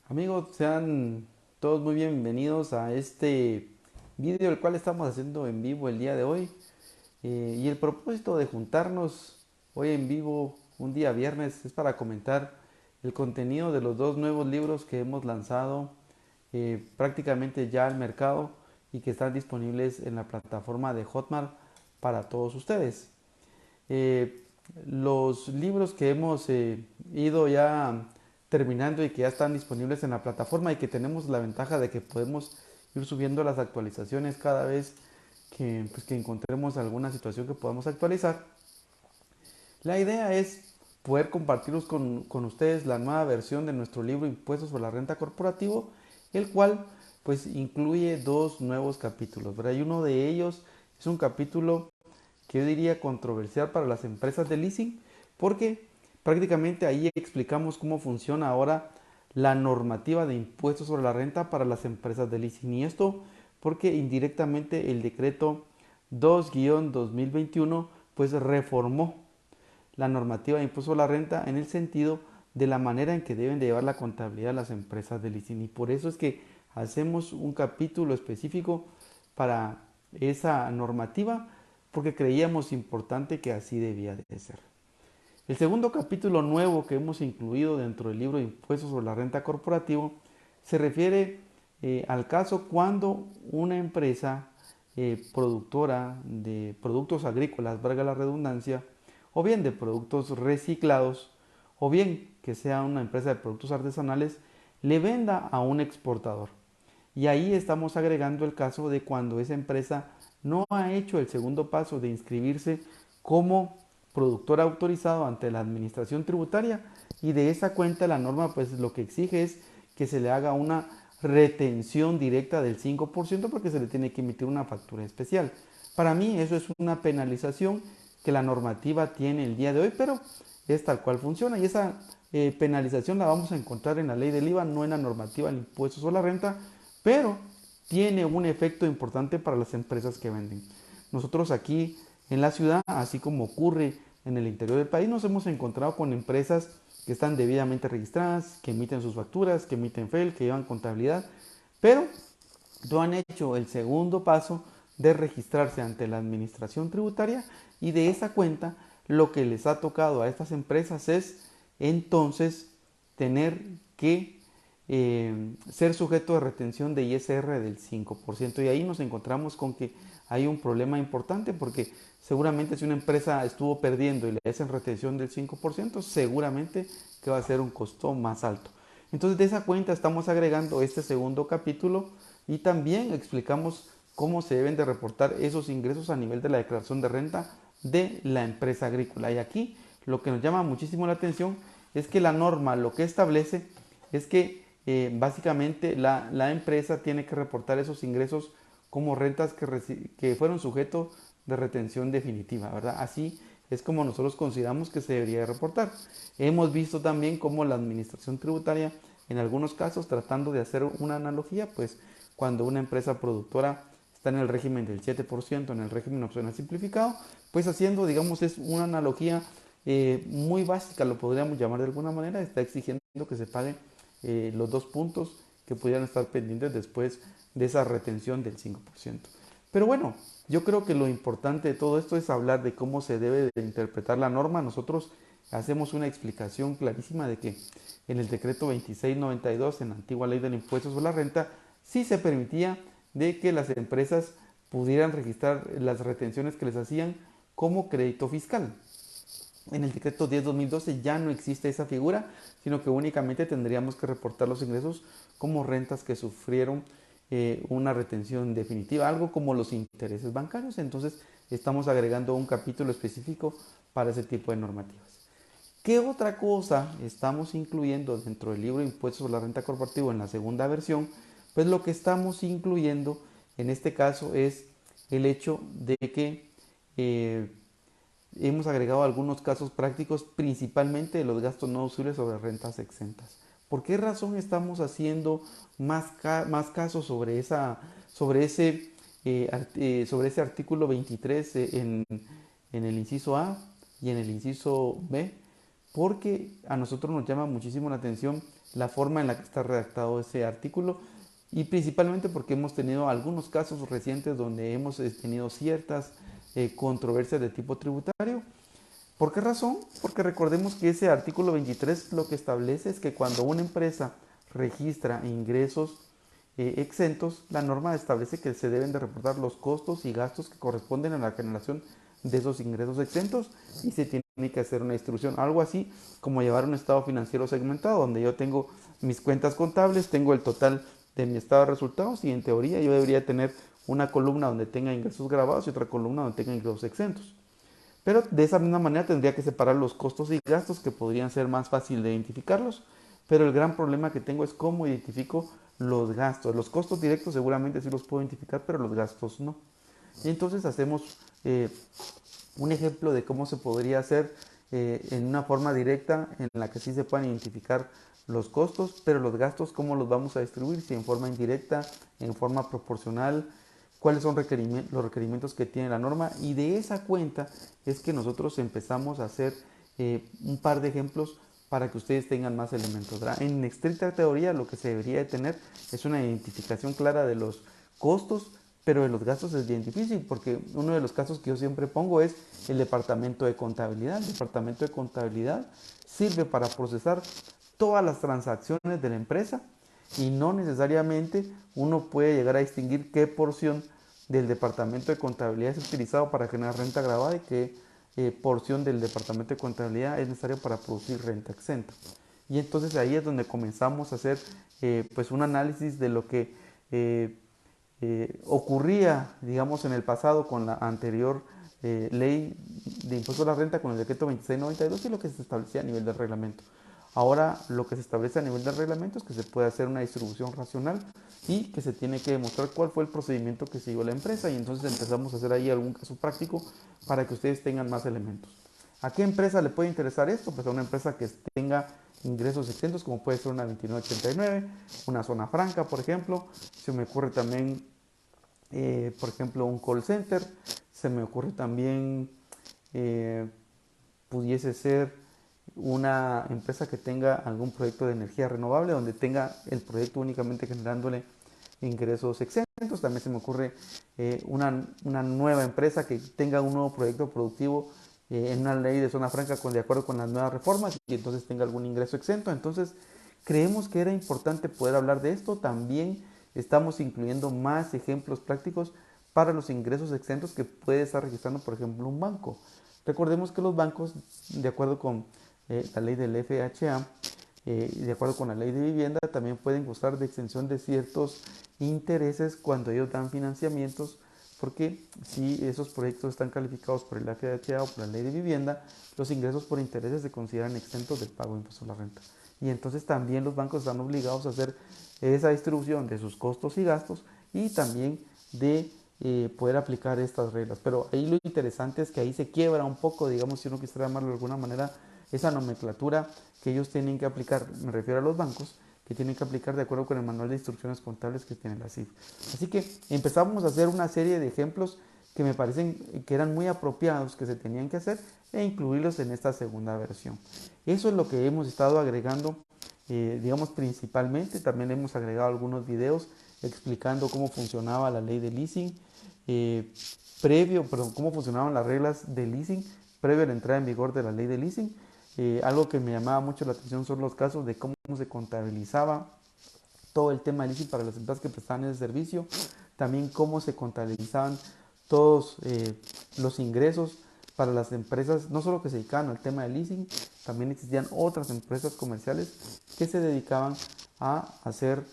Amigos, sean todos muy bienvenidos a este vídeo el cual estamos haciendo en vivo el día de hoy. Y el propósito de juntarnos hoy en vivo un día viernes es para comentar el contenido de los dos nuevos libros que hemos lanzado prácticamente ya al mercado y que están disponibles en la plataforma de Hotmart para todos ustedes. Eh, los libros que hemos ido ya terminando y que ya están disponibles en la plataforma y que tenemos la ventaja de que podemos ir subiendo las actualizaciones cada vez que encontremos alguna situación que podamos actualizar. La idea es poder compartirlos con ustedes la nueva versión de nuestro libro Impuestos sobre la Renta Corporativo, el cual pues incluye dos nuevos capítulos, ¿verdad? Y uno de ellos es un capítulo que yo diría controversial para las empresas de leasing, porque prácticamente ahí explicamos cómo funciona ahora la normativa de impuestos sobre la renta para las empresas de leasing. Y esto porque indirectamente el decreto 2-2021 pues reformó la normativa de impuesto a la renta en el sentido de la manera en que deben de llevar la contabilidad las empresas de leasing. Y por eso es que hacemos un capítulo específico para esa normativa, porque creíamos importante que así debía de ser. El segundo capítulo nuevo que hemos incluido dentro del libro de impuestos sobre la renta corporativo se refiere al caso cuando una empresa productora de productos agrícolas, valga la redundancia, o bien de productos reciclados, o bien que sea una empresa de productos artesanales, le venda a un exportador. Y ahí estamos agregando el caso de cuando esa empresa no ha hecho el segundo paso de inscribirse como productor autorizado ante la administración tributaria, y de esa cuenta la norma pues lo que exige es que se le haga una retención directa del 5% porque se le tiene que emitir una factura especial. Para mí eso es una penalización que la normativa tiene el día de hoy, pero es tal cual funciona, y esa penalización la vamos a encontrar en la ley del IVA, no en la normativa del impuesto sobre la renta, pero tiene un efecto importante para las empresas que venden. Nosotros aquí en la ciudad, así como ocurre en el interior del país, nos hemos encontrado con empresas que están debidamente registradas, que emiten sus facturas, que emiten FEL, que llevan contabilidad, pero no han hecho el segundo paso de registrarse ante la administración tributaria, y de esa cuenta lo que les ha tocado a estas empresas es entonces tener que ser sujeto de retención de ISR del 5%. Y ahí nos encontramos con que hay un problema importante, porque seguramente si una empresa estuvo perdiendo y le hacen retención del 5%, seguramente que va a ser un costo más alto. Entonces de esa cuenta estamos agregando este segundo capítulo, y también explicamos cómo se deben de reportar esos ingresos a nivel de la declaración de renta de la empresa agrícola. Y aquí lo que nos llama muchísimo la atención es que la norma lo que establece es que básicamente la empresa tiene que reportar esos ingresos como rentas que fueron sujetos de retención definitiva, ¿verdad? Así es como nosotros consideramos que se debería reportar. Hemos visto también cómo la administración tributaria, en algunos casos, tratando de hacer una analogía, pues cuando una empresa productora está en el régimen del 7%, en el régimen opcional simplificado, pues haciendo, digamos, es una analogía muy básica, lo podríamos llamar de alguna manera, está exigiendo que se paguen los dos puntos que pudieran estar pendientes después de esa retención del 5%. Pero bueno, yo creo que lo importante de todo esto es hablar de cómo se debe de interpretar la norma. Nosotros hacemos una explicación clarísima de que en el decreto 2692, en la antigua ley del impuesto sobre la renta, sí se permitía de que las empresas pudieran registrar las retenciones que les hacían como crédito fiscal. En el decreto 10-2012 ya no existe esa figura, sino que únicamente tendríamos que reportar los ingresos como rentas que sufrieron una retención definitiva, algo como los intereses bancarios. Entonces estamos agregando un capítulo específico para ese tipo de normativas. ¿Qué otra cosa estamos incluyendo dentro del libro de Impuestos sobre la Renta Corporativa en la segunda versión? Pues lo que estamos incluyendo en este caso es el hecho de que eh, hemos agregado algunos casos prácticos, principalmente de los gastos no deducibles sobre rentas exentas. ¿Por qué razón estamos haciendo más casos sobre ese artículo 23 en el inciso A y en el inciso B? porque a nosotros nos llama muchísimo la atención la forma en la que está redactado ese artículo y principalmente porque hemos tenido algunos casos recientes donde hemos tenido ciertas controversias de tipo tributario. ¿Por qué razón? Porque recordemos que ese artículo 23 lo que establece es que cuando una empresa registra ingresos exentos, la norma establece que se deben de reportar los costos y gastos que corresponden a la generación de esos ingresos exentos y se tiene que hacer una distribución, algo así como llevar un estado financiero segmentado, donde yo tengo mis cuentas contables, tengo el total de mi estado de resultados y en teoría yo debería tener una columna donde tenga ingresos grabados y otra columna donde tenga ingresos exentos. Pero de esa misma manera tendría que separar los costos y gastos que podrían ser más fácil de identificarlos. Pero el gran problema que tengo es cómo identifico los gastos. Los costos directos seguramente sí los puedo identificar, pero los gastos no. Y entonces hacemos un ejemplo de cómo se podría hacer en una forma directa en la que sí se puedan identificar los costos, pero los gastos cómo los vamos a distribuir, si en forma indirecta, en forma proporcional, cuáles son los requerimientos que tiene la norma y de esa cuenta es que nosotros empezamos a hacer un par de ejemplos para que ustedes tengan más elementos, ¿verdad? En estricta teoría lo que se debería de tener es una identificación clara de los costos, pero de los gastos es bien difícil porque uno de los casos que yo siempre pongo es el departamento de contabilidad. El departamento de contabilidad sirve para procesar todas las transacciones de la empresa y no necesariamente uno puede llegar a distinguir qué porción del departamento de contabilidad es utilizado para generar renta gravada y qué porción del departamento de contabilidad es necesario para producir renta exenta. Y entonces ahí es donde comenzamos a hacer pues un análisis de lo que ocurría, digamos, en el pasado con la anterior ley de impuesto a la renta, con el decreto 2692 y lo que se establecía a nivel del reglamento. Ahora lo que se establece a nivel del reglamento es que se puede hacer una distribución racional y que se tiene que demostrar cuál fue el procedimiento que siguió la empresa y entonces empezamos a hacer ahí algún caso práctico para que ustedes tengan más elementos. ¿A qué empresa le puede interesar esto? Pues a una empresa que tenga ingresos exentos como puede ser una 2989, una zona franca por ejemplo. Se me ocurre también por ejemplo un call center, se me ocurre también eh, pudiese ser una empresa que tenga algún proyecto de energía renovable, donde tenga el proyecto únicamente generándole ingresos exentos. También se me ocurre una nueva empresa que tenga un nuevo proyecto productivo en una ley de zona franca de acuerdo con las nuevas reformas y entonces tenga algún ingreso exento. Entonces creemos que era importante poder hablar de esto. También estamos incluyendo más ejemplos prácticos para los ingresos exentos que puede estar registrando, por ejemplo, un banco. Recordemos que los bancos, de acuerdo con la ley del FHA, y de acuerdo con la ley de vivienda, también pueden gozar de exención de ciertos intereses cuando ellos dan financiamientos, porque si esos proyectos están calificados por el FHA o por la ley de vivienda, los ingresos por intereses se consideran exentos del pago de impuesto a la renta. Y entonces también los bancos están obligados a hacer esa distribución de sus costos y gastos y también de poder aplicar estas reglas. Pero ahí lo interesante es que ahí se quiebra un poco, digamos, si uno quisiera llamarlo de alguna manera, esa nomenclatura que ellos tienen que aplicar, me refiero a los bancos, que tienen que aplicar de acuerdo con el manual de instrucciones contables que tiene la CIF. Así que empezamos a hacer una serie de ejemplos que me parecen que eran muy apropiados, que se tenían que hacer e incluirlos en esta segunda versión. Eso es lo que hemos estado agregando, digamos principalmente. También hemos agregado algunos videos explicando cómo funcionaba la ley de leasing, cómo funcionaban las reglas de leasing previo a la entrada en vigor de la ley de leasing. Algo que me llamaba mucho la atención son los casos de cómo se contabilizaba todo el tema de leasing para las empresas que prestaban ese servicio, también cómo se contabilizaban todos los ingresos para las empresas, no solo que se dedicaban al tema de leasing, también existían otras empresas comerciales que se dedicaban a hacer,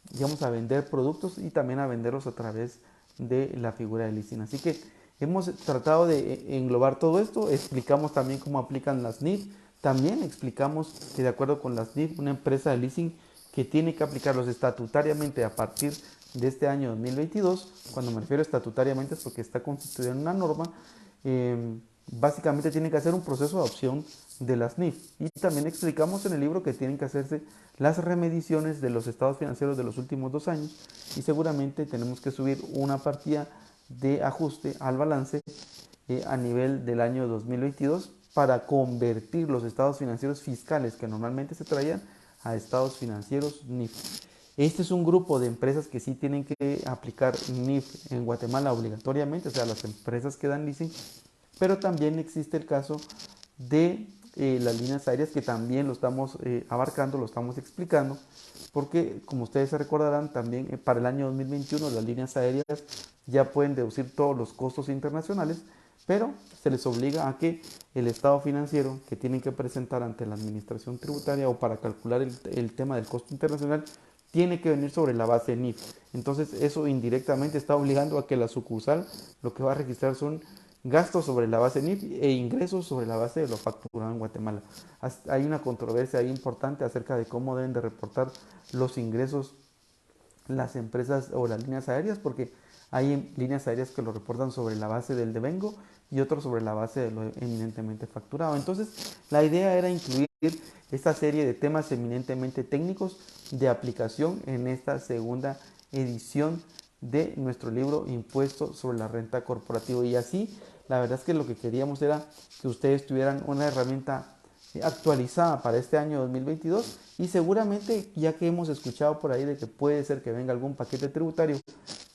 digamos, a vender productos y también a venderlos a través de la figura de leasing. Así que hemos tratado de englobar todo esto, explicamos también cómo aplican las NIF, también explicamos que de acuerdo con las NIF, una empresa de leasing que tiene que aplicarlos estatutariamente a partir de este año 2022, cuando me refiero estatutariamente es porque está constituida en una norma, básicamente tiene que hacer un proceso de adopción de las NIF. Y también explicamos en el libro que tienen que hacerse las remediciones de los estados financieros de los últimos 2 años y seguramente tenemos que subir una partida de ajuste al balance a nivel del año 2022 para convertir los estados financieros fiscales que normalmente se traían a estados financieros NIF. Este es un grupo de empresas que sí tienen que aplicar NIF en Guatemala obligatoriamente, o sea, las empresas que dan leasing, pero también existe el caso de las líneas aéreas, que también lo estamos abarcando, lo estamos explicando, porque como ustedes se recordarán, también para el año 2021 las líneas aéreas ya pueden deducir todos los costos internacionales, pero se les obliga a que el estado financiero que tienen que presentar ante la administración tributaria o para calcular el tema del costo internacional tiene que venir sobre la base NIF. Entonces eso indirectamente está obligando a que la sucursal lo que va a registrar son gastos sobre la base NIF e ingresos sobre la base de lo facturado en Guatemala. Hay una controversia ahí importante acerca de cómo deben de reportar los ingresos las empresas o las líneas aéreas, porque hay líneas aéreas que lo reportan sobre la base del devengo y otros sobre la base de lo eminentemente facturado. Entonces, la idea era incluir esta serie de temas eminentemente técnicos de aplicación en esta segunda edición de nuestro libro Impuesto sobre la Renta Corporativa. Y así, la verdad es que lo que queríamos era que ustedes tuvieran una herramienta actualizada para este año 2022, y seguramente ya que hemos escuchado por ahí de que puede ser que venga algún paquete tributario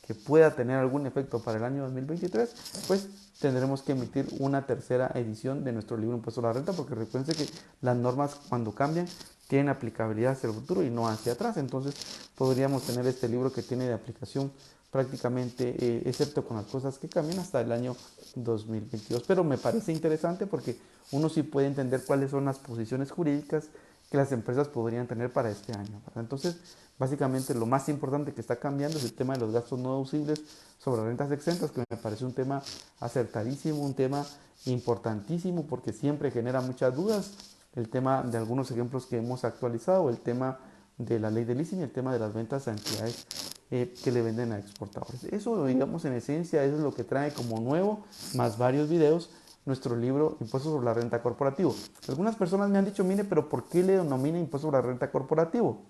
que pueda tener algún efecto para el año 2023, pues tendremos que emitir una tercera edición de nuestro libro Impuesto a la Renta, porque recuerden que las normas cuando cambian tienen aplicabilidad hacia el futuro y no hacia atrás. Entonces podríamos tener este libro que tiene de aplicación prácticamente, excepto con las cosas que cambian, hasta el año 2022. Pero me parece interesante porque uno sí puede entender cuáles son las posiciones jurídicas que las empresas podrían tener para este año, ¿verdad? Entonces, básicamente lo más importante que está cambiando es el tema de los gastos no deducibles sobre rentas exentas, que me parece un tema acertadísimo, un tema importantísimo porque siempre genera muchas dudas. El tema de algunos ejemplos que hemos actualizado, el tema de la ley de leasing, el tema de las ventas a entidades que le venden a exportadores. Eso, digamos, en esencia, eso es lo que trae como nuevo, más varios videos, nuestro libro Impuestos sobre la Renta Corporativo. Algunas personas me han dicho, mire, pero ¿por qué le denomina Impuesto sobre la Renta Corporativo?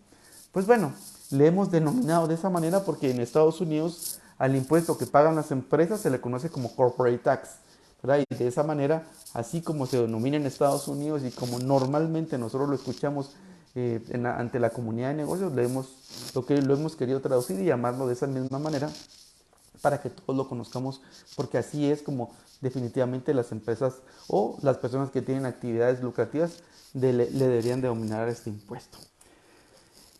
Pues bueno, le hemos denominado de esa manera porque en Estados Unidos al impuesto que pagan las empresas se le conoce como corporate tax, ¿verdad? Y de esa manera, así como se denomina en Estados Unidos y como normalmente nosotros lo escuchamos ante la comunidad de negocios, lo hemos querido traducir y llamarlo de esa misma manera para que todos lo conozcamos, porque así es como definitivamente las empresas o las personas que tienen actividades lucrativas le deberían denominar este impuesto.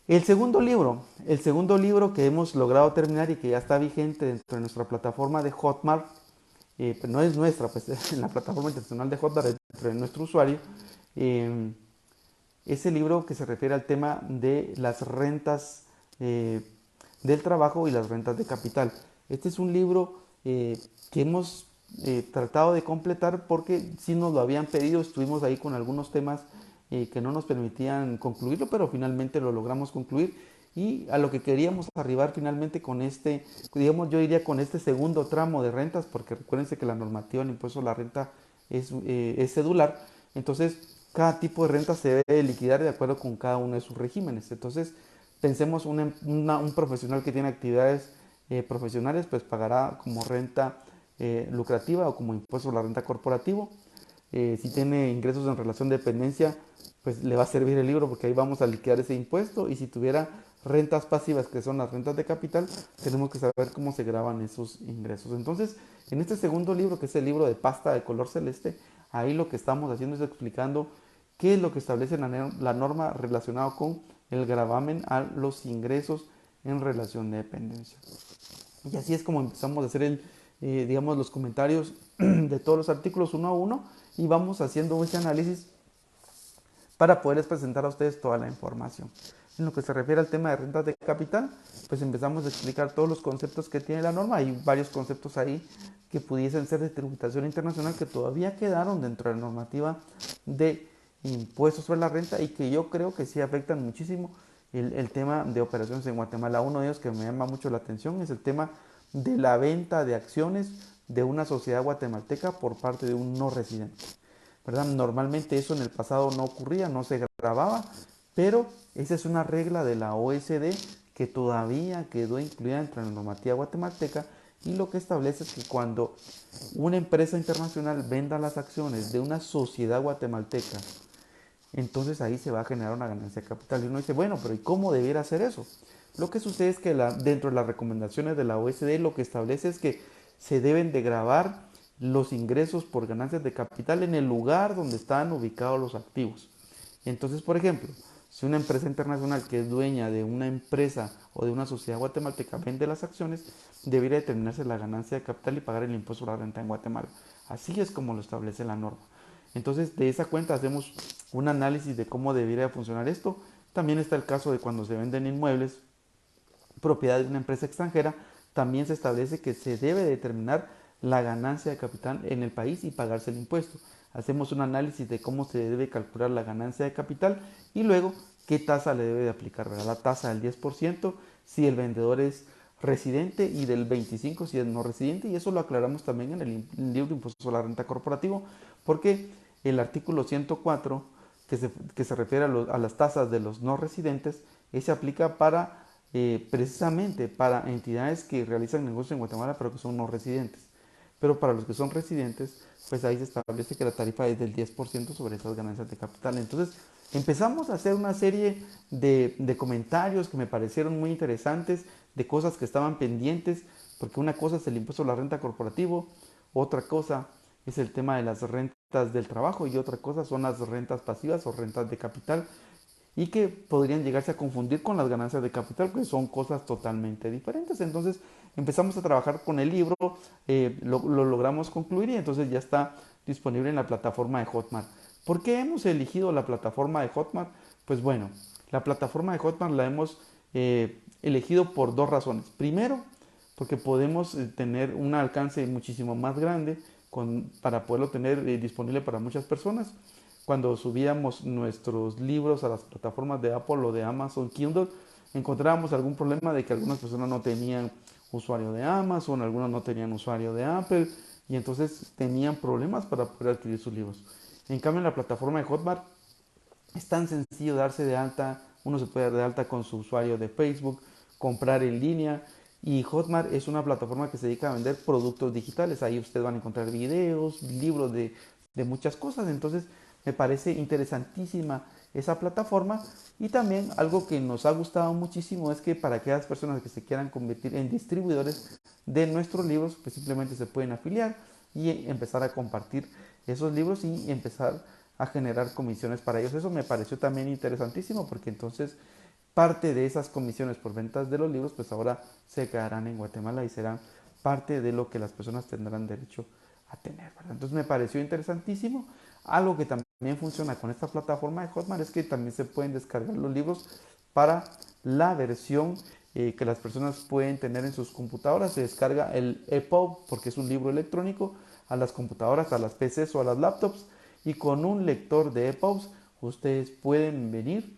El segundo libro que hemos logrado terminar y que ya está vigente dentro de nuestra plataforma de Hotmart, pues no es nuestra, pues en la plataforma internacional de Hotmart, dentro de nuestro usuario, eh, es el libro que se refiere al tema de las rentas del trabajo y las rentas de capital. Este es un libro que hemos tratado de completar porque si nos lo habían pedido, estuvimos ahí con algunos temas que no nos permitían concluirlo, pero finalmente lo logramos concluir. Y a lo que queríamos arribar finalmente con este, digamos, yo diría con este segundo tramo de rentas, porque recuérdense que la normativa del impuesto a la renta es cedular. Entonces, cada tipo de renta se debe liquidar de acuerdo con cada uno de sus regímenes. Entonces, pensemos un profesional que tiene actividades profesionales, pues pagará como renta lucrativa o como impuesto a la renta corporativo. Si tiene ingresos en relación de dependencia, pues le va a servir el libro porque ahí vamos a liquidar ese impuesto. Y si tuviera rentas pasivas, que son las rentas de capital, tenemos que saber cómo se graban esos ingresos. Entonces, en este segundo libro, que es el libro de pasta de color celeste, ahí lo que estamos haciendo es explicando qué es lo que establece la norma relacionada con el gravamen a los ingresos en relación de dependencia. Y así es como empezamos a hacer digamos, los comentarios de todos los artículos uno a uno y vamos haciendo ese análisis para poderles presentar a ustedes toda la información. En lo que se refiere al tema de rentas de capital, pues empezamos a explicar todos los conceptos que tiene la norma. Hay varios conceptos ahí que pudiesen ser de tributación internacional que todavía quedaron dentro de la normativa de impuestos sobre la renta y que yo creo que sí afectan muchísimo el tema de operaciones en Guatemala. Uno de ellos que me llama mucho la atención es el tema de la venta de acciones de una sociedad guatemalteca por parte de un no residente, ¿verdad? Normalmente eso en el pasado no ocurría, no se grababa, pero esa es una regla de la OECD que todavía quedó incluida entre la normativa guatemalteca y lo que establece es que cuando una empresa internacional venda las acciones de una sociedad guatemalteca, entonces ahí se va a generar una ganancia de capital. Y uno dice, bueno, pero ¿y cómo debiera hacer eso? Lo que sucede es que dentro de las recomendaciones de la OSD lo que establece es que se deben de grabar los ingresos por ganancias de capital en el lugar donde están ubicados los activos. Entonces, por ejemplo, si una empresa internacional que es dueña de una empresa o de una sociedad guatemalteca vende las acciones, debería determinarse la ganancia de capital y pagar el impuesto sobre la renta en Guatemala. Así es como lo establece la norma. Entonces, de esa cuenta hacemos un análisis de cómo debería funcionar esto. También está el caso de cuando se venden inmuebles propiedad de una empresa extranjera, también se establece que se debe determinar la ganancia de capital en el país y pagarse el impuesto. Hacemos un análisis de cómo se debe calcular la ganancia de capital y luego qué tasa le debe de aplicar, ¿verdad? La tasa del 10% si el vendedor es residente y del 25% si es no residente, y eso lo aclaramos también en el libro de impuestos sobre la renta corporativo, porque el artículo 104 que se refiere a las tasas de los no residentes, se aplica para precisamente para entidades que realizan negocios en Guatemala pero que son no residentes. Pero para los que son residentes, pues ahí se establece que la tarifa es del 10% sobre esas ganancias de capital. Entonces empezamos a hacer una serie de comentarios que me parecieron muy interesantes, de cosas que estaban pendientes, porque una cosa es el impuesto a la renta corporativo, otra cosa es el tema de las rentas del trabajo y otra cosa son las rentas pasivas o rentas de capital, y que podrían llegarse a confundir con las ganancias de capital, que son cosas totalmente diferentes. Entonces empezamos a trabajar con el libro, lo logramos concluir y entonces ya está disponible en la plataforma de Hotmart. ¿Por qué hemos elegido la plataforma de Hotmart? Pues bueno, la plataforma de Hotmart la hemos elegido por dos razones. Primero, porque podemos tener un alcance muchísimo más grande para poderlo tener disponible para muchas personas. Cuando subíamos nuestros libros a las plataformas de Apple o de Amazon Kindle, encontrábamos algún problema de que algunas personas no tenían usuario de Amazon, algunas no tenían usuario de Apple, y entonces tenían problemas para poder adquirir sus libros. En cambio, en la plataforma de Hotmart es tan sencillo darse de alta, uno se puede dar de alta con su usuario de Facebook, comprar en línea, y Hotmart es una plataforma que se dedica a vender productos digitales. Ahí ustedes van a encontrar videos, libros de muchas cosas. Entonces me parece interesantísima esa plataforma, y también algo que nos ha gustado muchísimo es que para aquellas personas que se quieran convertir en distribuidores de nuestros libros, pues simplemente se pueden afiliar y empezar a compartir esos libros y empezar a generar comisiones para ellos. Eso me pareció también interesantísimo, porque entonces parte de esas comisiones por ventas de los libros pues ahora se quedarán en Guatemala y serán parte de lo que las personas tendrán derecho a tener, ¿verdad? Entonces me pareció interesantísimo. Algo que también funciona con esta plataforma de Hotmart es que también se pueden descargar los libros para la versión que las personas pueden tener en sus computadoras. Se descarga el EPUB porque es un libro electrónico a las computadoras, a las PCs o a las laptops, y con un lector de EPUBs ustedes pueden venir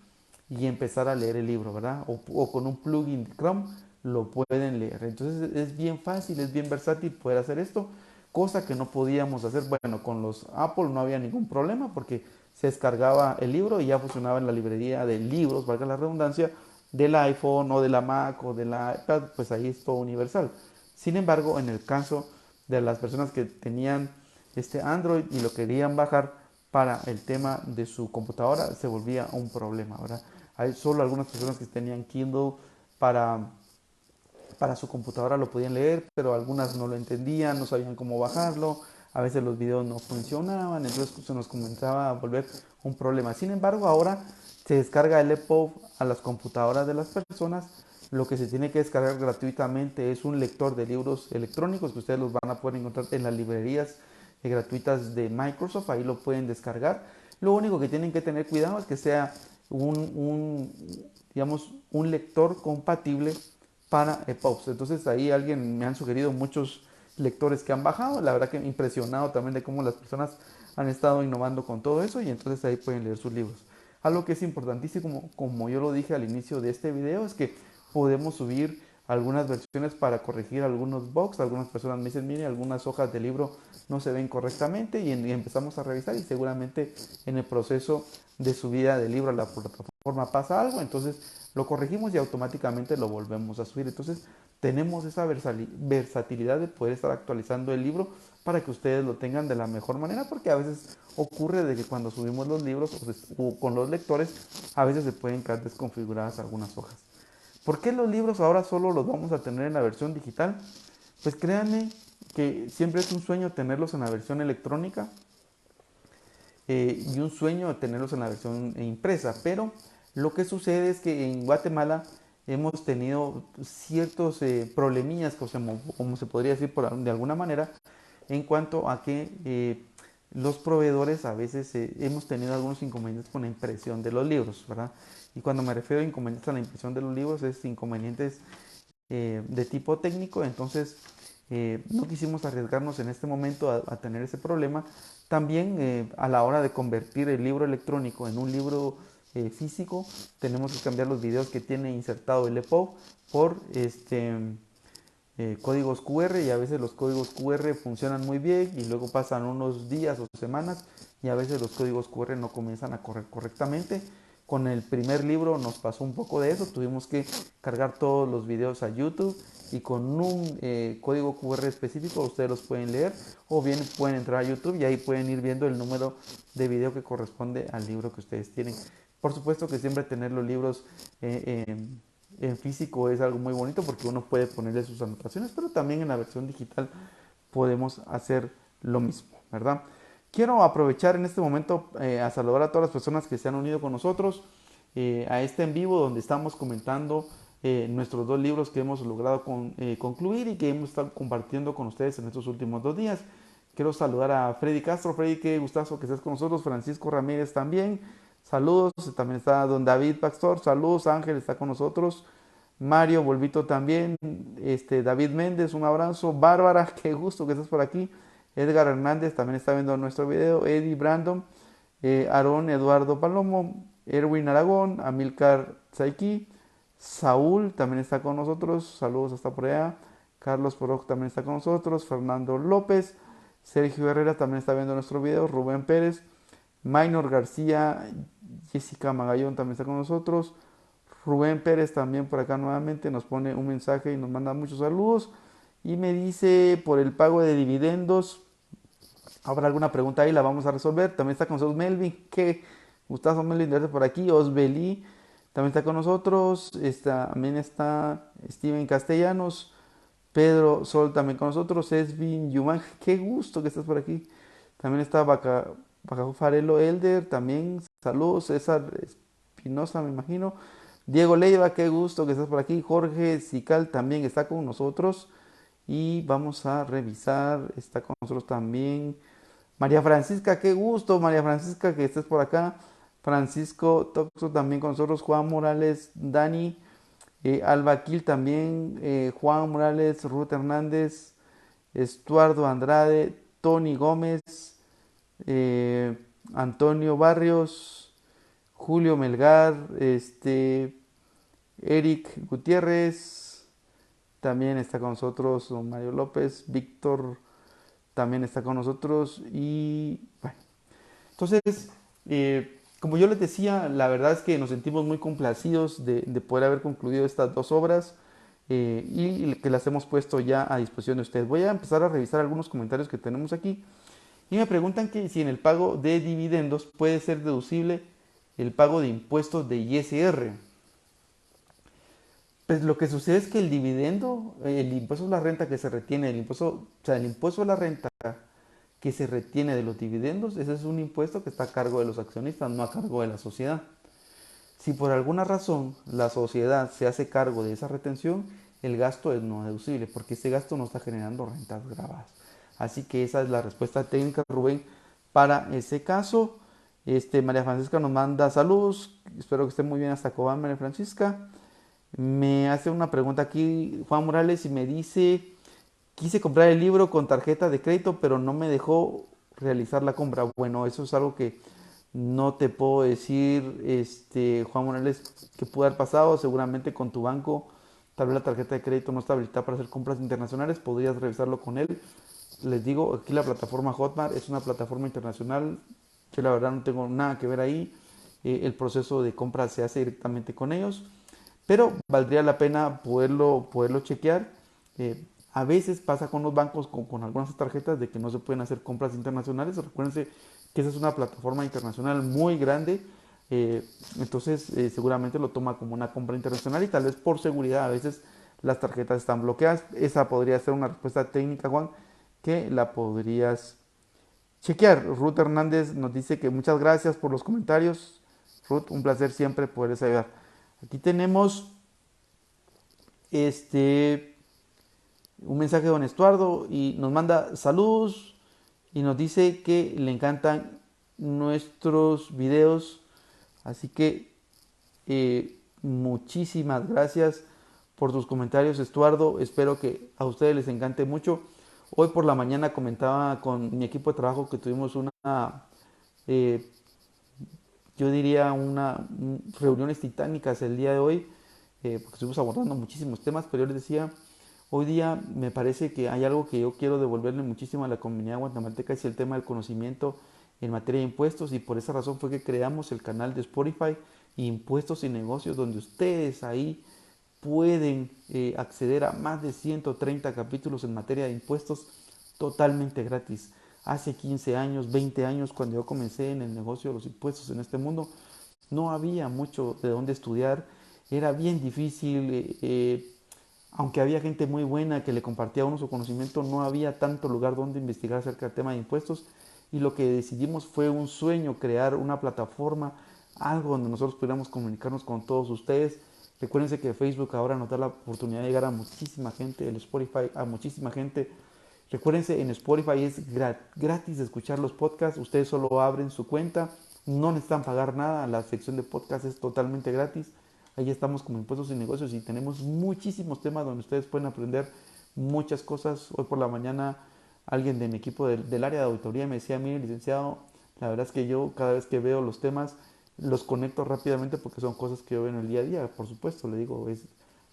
y empezar a leer el libro, ¿verdad? O con un plugin de Chrome lo pueden leer. Entonces es bien fácil, es bien versátil poder hacer esto, cosa que no podíamos hacer. Bueno, con los Apple no había ningún problema porque se descargaba el libro y ya funcionaba en la librería de libros, valga la redundancia, del iPhone o de la Mac o de la iPad, pues ahí es todo universal. Sin embargo, en el caso de las personas que tenían este Android y lo querían bajar para el tema de su computadora, se volvía un problema, ¿verdad? Hay solo algunas personas que tenían Kindle para, para su computadora lo podían leer, pero algunas no lo entendían, no sabían cómo bajarlo, a veces los videos no funcionaban, entonces se nos comenzaba a volver un problema. Sin embargo, ahora se descarga el EPUB a las computadoras de las personas. Lo que se tiene que descargar gratuitamente es un lector de libros electrónicos que ustedes los van a poder encontrar en las librerías gratuitas de Microsoft, ahí lo pueden descargar. Lo único que tienen que tener cuidado es que sea digamos, un lector compatible para EPUBs. Entonces ahí alguien me han sugerido muchos lectores que han bajado. La verdad que me he impresionado también de cómo las personas han estado innovando con todo eso, y entonces ahí pueden leer sus libros. Algo que es importantísimo, como yo lo dije al inicio de este video, es que podemos subir algunas versiones para corregir algunos bugs. Algunas personas me dicen, mire, algunas hojas de libro no se ven correctamente, y empezamos a revisar, y seguramente en el proceso de subida del libro a la plataforma pasa algo, entonces lo corregimos y automáticamente lo volvemos a subir. Entonces tenemos esa versatilidad de poder estar actualizando el libro para que ustedes lo tengan de la mejor manera, porque a veces ocurre de que cuando subimos los libros o con los lectores, a veces se pueden quedar desconfiguradas algunas hojas. ¿Por qué los libros ahora solo los vamos a tener en la versión digital? Pues créanme que siempre es un sueño tenerlos en la versión electrónica y un sueño tenerlos en la versión impresa, pero lo que sucede es que en Guatemala hemos tenido ciertos problemillas, como se podría decir de alguna manera, en cuanto a que los proveedores a veces hemos tenido algunos inconvenientes con la impresión de los libros, ¿verdad? Y cuando me refiero a inconvenientes a la impresión de los libros, es inconvenientes de tipo técnico, entonces no quisimos arriesgarnos en este momento a tener ese problema. También a la hora de convertir el libro electrónico en un libro físico, tenemos que cambiar los videos que tiene insertado el EPUB por códigos QR, y a veces los códigos QR funcionan muy bien y luego pasan unos días o semanas y a veces los códigos QR no comienzan a correr correctamente. Con el primer libro nos pasó un poco de eso, tuvimos que cargar todos los videos a YouTube y con un código QR específico ustedes los pueden leer, o bien pueden entrar a YouTube y ahí pueden ir viendo el número de video que corresponde al libro que ustedes tienen. Por supuesto que siempre tener los libros en físico es algo muy bonito porque uno puede ponerle sus anotaciones, pero también en la versión digital podemos hacer lo mismo, ¿verdad? Quiero aprovechar en este momento a saludar a todas las personas que se han unido con nosotros a este en vivo donde estamos comentando nuestros dos libros que hemos logrado concluir y que hemos estado compartiendo con ustedes en estos últimos 2 días. Quiero saludar a Freddy Castro. Freddy, qué gustazo que estés con nosotros. Francisco Ramírez también. Saludos. También está don David Pastor. Saludos. Ángel está con nosotros. Mario Volvito también. David Méndez, un abrazo. Bárbara, qué gusto que estés por aquí. Edgar Hernández también está viendo nuestro video. Eddie Brandon. Aarón Eduardo Palomo. Erwin Aragón. Amilcar Saiki. Saúl también está con nosotros. Saludos hasta por allá. Carlos Porok también está con nosotros. Fernando López. Sergio Herrera también está viendo nuestro video. Rubén Pérez. Maynor García. Jessica Magallón también está con nosotros. Rubén Pérez también por acá nuevamente nos pone un mensaje y nos manda muchos saludos. Y me dice por el pago de dividendos. ¿Habrá alguna pregunta ahí? La vamos a resolver. También está con nosotros Melvin. Qué gustazo, Melvin, de verte por aquí. Osbelí también está con nosotros. También está Steven Castellanos. Pedro Sol también con nosotros. Esvin Yuman. Qué gusto que estás por aquí. También está Bacajo Farelo Elder. También saludos. César Espinosa, me imagino. Diego Leiva, qué gusto que estás por aquí. Jorge Sical también está con nosotros. Y vamos a revisar. Está con nosotros también María Francisca, qué gusto, María Francisca, que estés por acá. Francisco Toxo también con nosotros. Juan Morales, Dani, Alba Quil también. Juan Morales, Ruth Hernández, Estuardo Andrade, Tony Gómez, eh, Antonio Barrios, Julio Melgar, Eric Gutiérrez, también está con nosotros don Mario López, Víctor también está con nosotros y bueno, entonces, como yo les decía, la verdad es que nos sentimos muy complacidos de poder haber concluido estas dos obras y que las hemos puesto ya a disposición de ustedes. Voy a empezar a revisar algunos comentarios que tenemos aquí y me preguntan que si en el pago de dividendos puede ser deducible el pago de impuestos de ISR. Pues lo que sucede es que el dividendo, el impuesto a la renta que se retiene, el impuesto a la renta que se retiene de los dividendos, ese es un impuesto que está a cargo de los accionistas, no a cargo de la sociedad. Si por alguna razón la sociedad se hace cargo de esa retención, el gasto es no deducible, porque ese gasto no está generando rentas grabadas. Así que esa es la respuesta técnica, Rubén, para ese caso. María Francisca nos manda saludos, espero que esté muy bien hasta Cobán, María Francisca. Me hace una pregunta aquí Juan Morales y me dice, quise comprar el libro con tarjeta de crédito, pero no me dejó realizar la compra. Bueno, eso es algo que no te puedo decir, Juan Morales, que pudo haber pasado. Seguramente con tu banco, tal vez la tarjeta de crédito no está habilitada para hacer compras internacionales. Podrías revisarlo con él. Les digo, aquí la plataforma Hotmart es una plataforma internacional. Yo la verdad no tengo nada que ver ahí. El proceso de compra se hace directamente con ellos. pero valdría la pena poderlo chequear. A veces pasa con los bancos, con algunas tarjetas, de que no se pueden hacer compras internacionales. Recuérdense que esa es una plataforma internacional muy grande, eh, entonces seguramente lo toma como una compra internacional y tal vez por seguridad a veces las tarjetas están bloqueadas. Esa podría ser una respuesta técnica, Juan, que la podrías chequear. Ruth Hernández nos dice que muchas gracias por los comentarios. Ruth, un placer siempre poderles ayudar. Aquí tenemos este un mensaje de don Estuardo y nos manda saludos y nos dice que le encantan nuestros videos. Así que muchísimas gracias por tus comentarios, Estuardo. Espero que a ustedes les encante mucho. Hoy por la mañana comentaba con mi equipo de trabajo que tuvimos eh, yo diría, reuniones titánicas el día de hoy, porque estuvimos abordando muchísimos temas, pero yo les decía, hoy día me parece que hay algo que yo quiero devolverle muchísimo a la comunidad guatemalteca, es el tema del conocimiento en materia de impuestos, y por esa razón fue que creamos el canal de Spotify Impuestos y Negocios, donde ustedes ahí pueden acceder a más de 130 capítulos en materia de impuestos totalmente gratis. Hace 15 años, 20 años, cuando yo comencé en el negocio de los impuestos en este mundo, no había mucho de dónde estudiar, era bien difícil, aunque había gente muy buena que le compartía a uno su conocimiento, no había tanto lugar donde investigar acerca del tema de impuestos, y lo que decidimos fue un sueño, crear una plataforma, algo donde nosotros pudiéramos comunicarnos con todos ustedes. Recuérdense que Facebook ahora nos da la oportunidad de llegar a muchísima gente, el Spotify a muchísima gente. Recuérdense, en Spotify es gratis escuchar los podcasts, ustedes solo abren su cuenta, no necesitan pagar nada, la sección de podcast es totalmente gratis. Ahí estamos como Impuestos y Negocios y tenemos muchísimos temas donde ustedes pueden aprender muchas cosas. Hoy por la mañana alguien de mi equipo del área de auditoría me decía, mire licenciado, la verdad es que yo cada vez que veo los temas los conecto rápidamente porque son cosas que yo veo en el día a día. Por supuesto, le digo,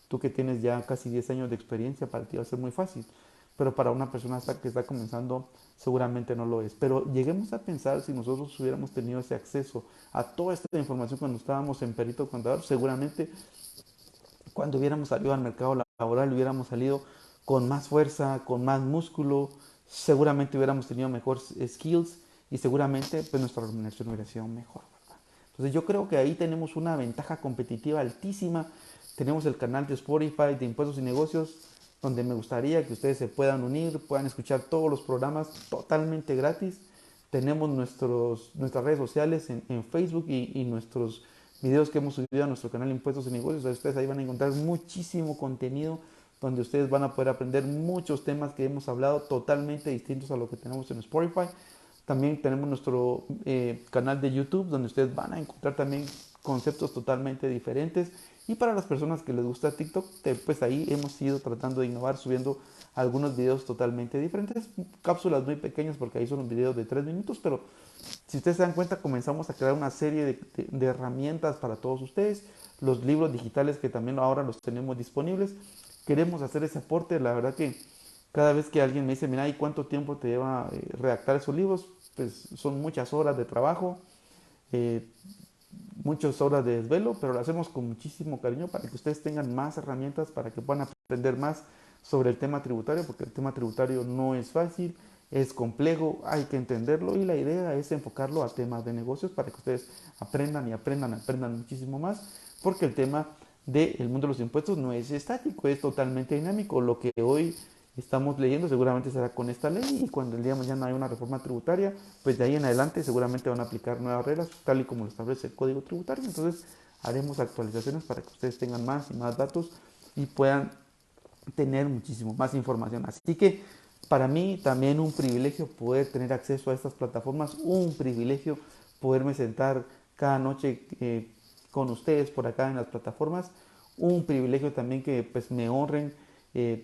tú que tienes ya casi 10 años de experiencia, para ti va a ser muy fácil, pero para una persona que está comenzando seguramente no lo es. Pero lleguemos a pensar, si nosotros hubiéramos tenido ese acceso a toda esta información cuando estábamos en Perito Contador, seguramente cuando hubiéramos salido al mercado laboral hubiéramos salido con más fuerza, con más músculo, seguramente hubiéramos tenido mejores skills y seguramente pues nuestra remuneración hubiera sido mejor, ¿verdad? Entonces yo creo que ahí tenemos una ventaja competitiva altísima. Tenemos el canal de Spotify de Impuestos y Negocios, donde me gustaría que ustedes se puedan unir, puedan escuchar todos los programas totalmente gratis. Tenemos nuestras redes sociales en Facebook y nuestros videos que hemos subido a nuestro canal Impuestos y Negocios. Ustedes ahí van a encontrar muchísimo contenido donde ustedes van a poder aprender muchos temas que hemos hablado totalmente distintos a lo que tenemos en Spotify. También tenemos nuestro canal de YouTube donde ustedes van a encontrar también conceptos totalmente diferentes. Y para las personas que les gusta TikTok, pues ahí hemos ido tratando de innovar subiendo algunos videos totalmente diferentes, cápsulas muy pequeñas porque ahí son los videos de 3 minutos, pero si ustedes se dan cuenta comenzamos a crear una serie de herramientas para todos ustedes, los libros digitales que también ahora los tenemos disponibles. Queremos hacer ese aporte, la verdad que cada vez que alguien me dice, mira, ¿y cuánto tiempo te lleva redactar esos libros? Pues son muchas horas de trabajo, eh, muchas horas de desvelo, pero lo hacemos con muchísimo cariño para que ustedes tengan más herramientas, para que puedan aprender más sobre el tema tributario, porque el tema tributario no es fácil, es complejo, hay que entenderlo y la idea es enfocarlo a temas de negocios para que ustedes aprendan y aprendan muchísimo más, porque el tema del mundo de los impuestos no es estático, es totalmente dinámico. Lo que hoy estamos leyendo seguramente será con esta ley y cuando el día de mañana hay una reforma tributaria, pues de ahí en adelante seguramente van a aplicar nuevas reglas tal y como lo establece el Código Tributario. Entonces haremos actualizaciones para que ustedes tengan más y más datos y puedan tener muchísimo más información. Así que para mí también un privilegio poder tener acceso a estas plataformas, un privilegio poderme sentar cada noche con ustedes por acá en las plataformas, un privilegio también que pues me honren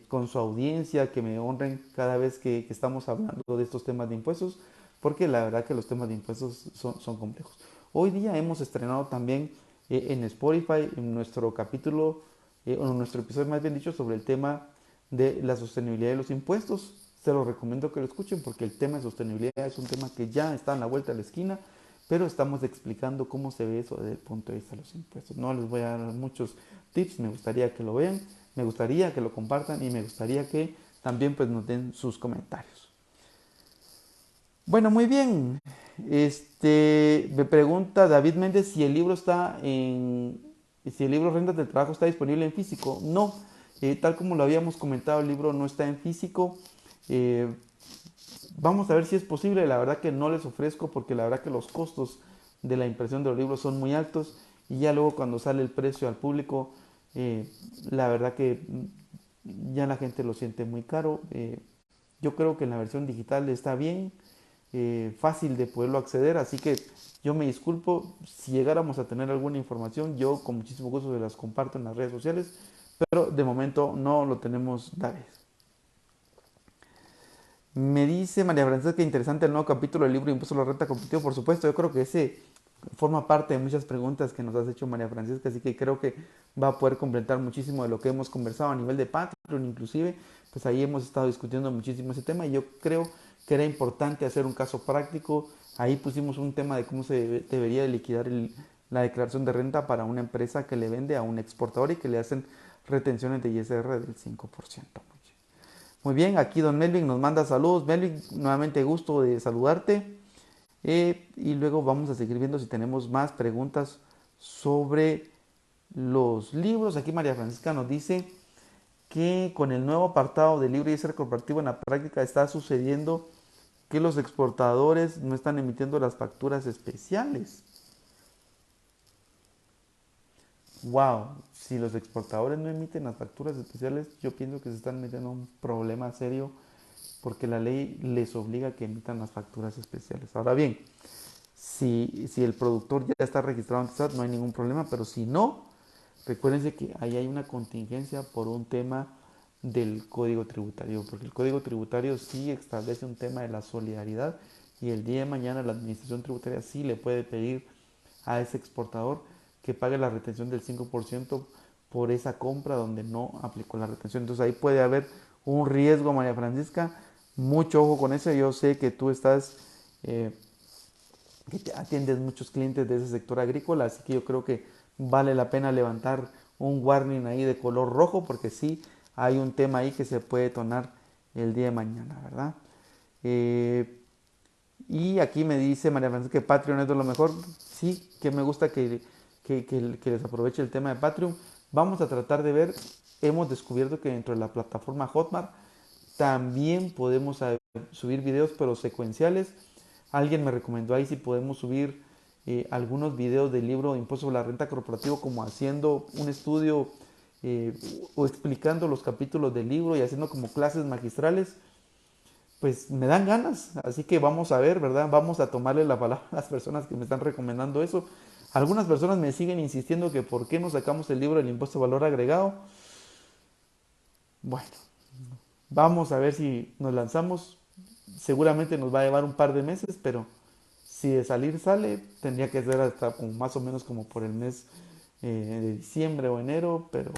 con su audiencia, que me honren cada vez que estamos hablando de estos temas de impuestos, porque la verdad que los temas de impuestos son complejos. Hoy día hemos estrenado también en Spotify en nuestro capítulo, o en nuestro episodio más bien dicho, sobre el tema de la sostenibilidad de los impuestos. Se los recomiendo que lo escuchen porque el tema de sostenibilidad es un tema que ya está en la vuelta de la esquina, pero estamos explicando cómo se ve eso desde el punto de vista de los impuestos. No les voy a dar muchos tips, me gustaría que lo vean, me gustaría que lo compartan y me gustaría que también pues nos den sus comentarios. Bueno, muy bien. Me pregunta David Méndez si el libro Rentas del Trabajo está disponible en físico. No, tal como lo habíamos comentado, el libro no está en físico. Eh, Vamos a ver si es posible. La verdad que no les ofrezco porque la verdad que los costos de la impresión de los libros son muy altos y ya luego cuando sale el precio al público, eh, la verdad que ya la gente lo siente muy caro. Yo creo que en la versión digital está bien, fácil de poderlo acceder, así que yo me disculpo si llegáramos a tener alguna información, yo con muchísimo gusto se las comparto en las redes sociales, pero de momento no lo tenemos, David. Me dice María Francesca que interesante el nuevo capítulo del libro Impuesto a la Renta Competitivo. Por supuesto, yo creo que ese forma parte de muchas preguntas que nos has hecho María Francesca, así que creo que va a poder completar muchísimo de lo que hemos conversado a nivel de Patreon, inclusive, pues ahí hemos estado discutiendo muchísimo ese tema y yo creo que era importante hacer un caso práctico. Ahí pusimos un tema de cómo se debería liquidar la declaración de renta para una empresa que le vende a un exportador y que le hacen retenciones de ISR del 5%. Muy bien, aquí don Melvin nos manda saludos. Melvin, nuevamente gusto de saludarte. Y luego vamos a seguir viendo si tenemos más preguntas sobre los libros. Aquí María Francisca nos dice que con el nuevo apartado del libro ISR corporativo en la práctica está sucediendo que los exportadores no están emitiendo las facturas especiales. Wow, si los exportadores no emiten las facturas especiales, yo pienso que se están metiendo en un problema serio porque la ley les obliga a que emitan las facturas especiales. Ahora bien, si el productor ya está registrado ante SAT, no hay ningún problema, pero si no, recuérdense que ahí hay una contingencia por un tema del Código Tributario, porque el Código Tributario sí establece un tema de la solidaridad y el día de mañana la Administración Tributaria sí le puede pedir a ese exportador que pague la retención del 5% por esa compra donde no aplicó la retención. Entonces ahí puede haber un riesgo, María Francisca. Mucho ojo con eso. Yo sé que tú eh, que te atiendes muchos clientes de ese sector agrícola, así que yo creo que vale la pena levantar un warning ahí de color rojo porque sí hay un tema ahí que se puede detonar el día de mañana, ¿verdad? Eh, y aquí me dice María Francisca que Patreon es de lo mejor. Sí, que me gusta que les aproveche el tema de Patreon. Vamos a tratar de ver, hemos descubierto que dentro de la plataforma Hotmart también podemos subir videos pero secuenciales. Alguien me recomendó ahí si podemos subir algunos videos del libro de Impuesto sobre la Renta Corporativo como haciendo un estudio eh, o explicando los capítulos del libro y haciendo como clases magistrales. Pues me dan ganas, así que vamos a ver, ¿verdad? Vamos a tomarle la palabra a las personas que me están recomendando eso. Algunas personas me siguen insistiendo que por qué no sacamos el libro del impuesto de valor agregado. Bueno, vamos a ver si nos lanzamos. Seguramente nos va a llevar un par de meses, pero si de salir sale, tendría que ser hasta como más o menos como por el mes de diciembre o enero, pero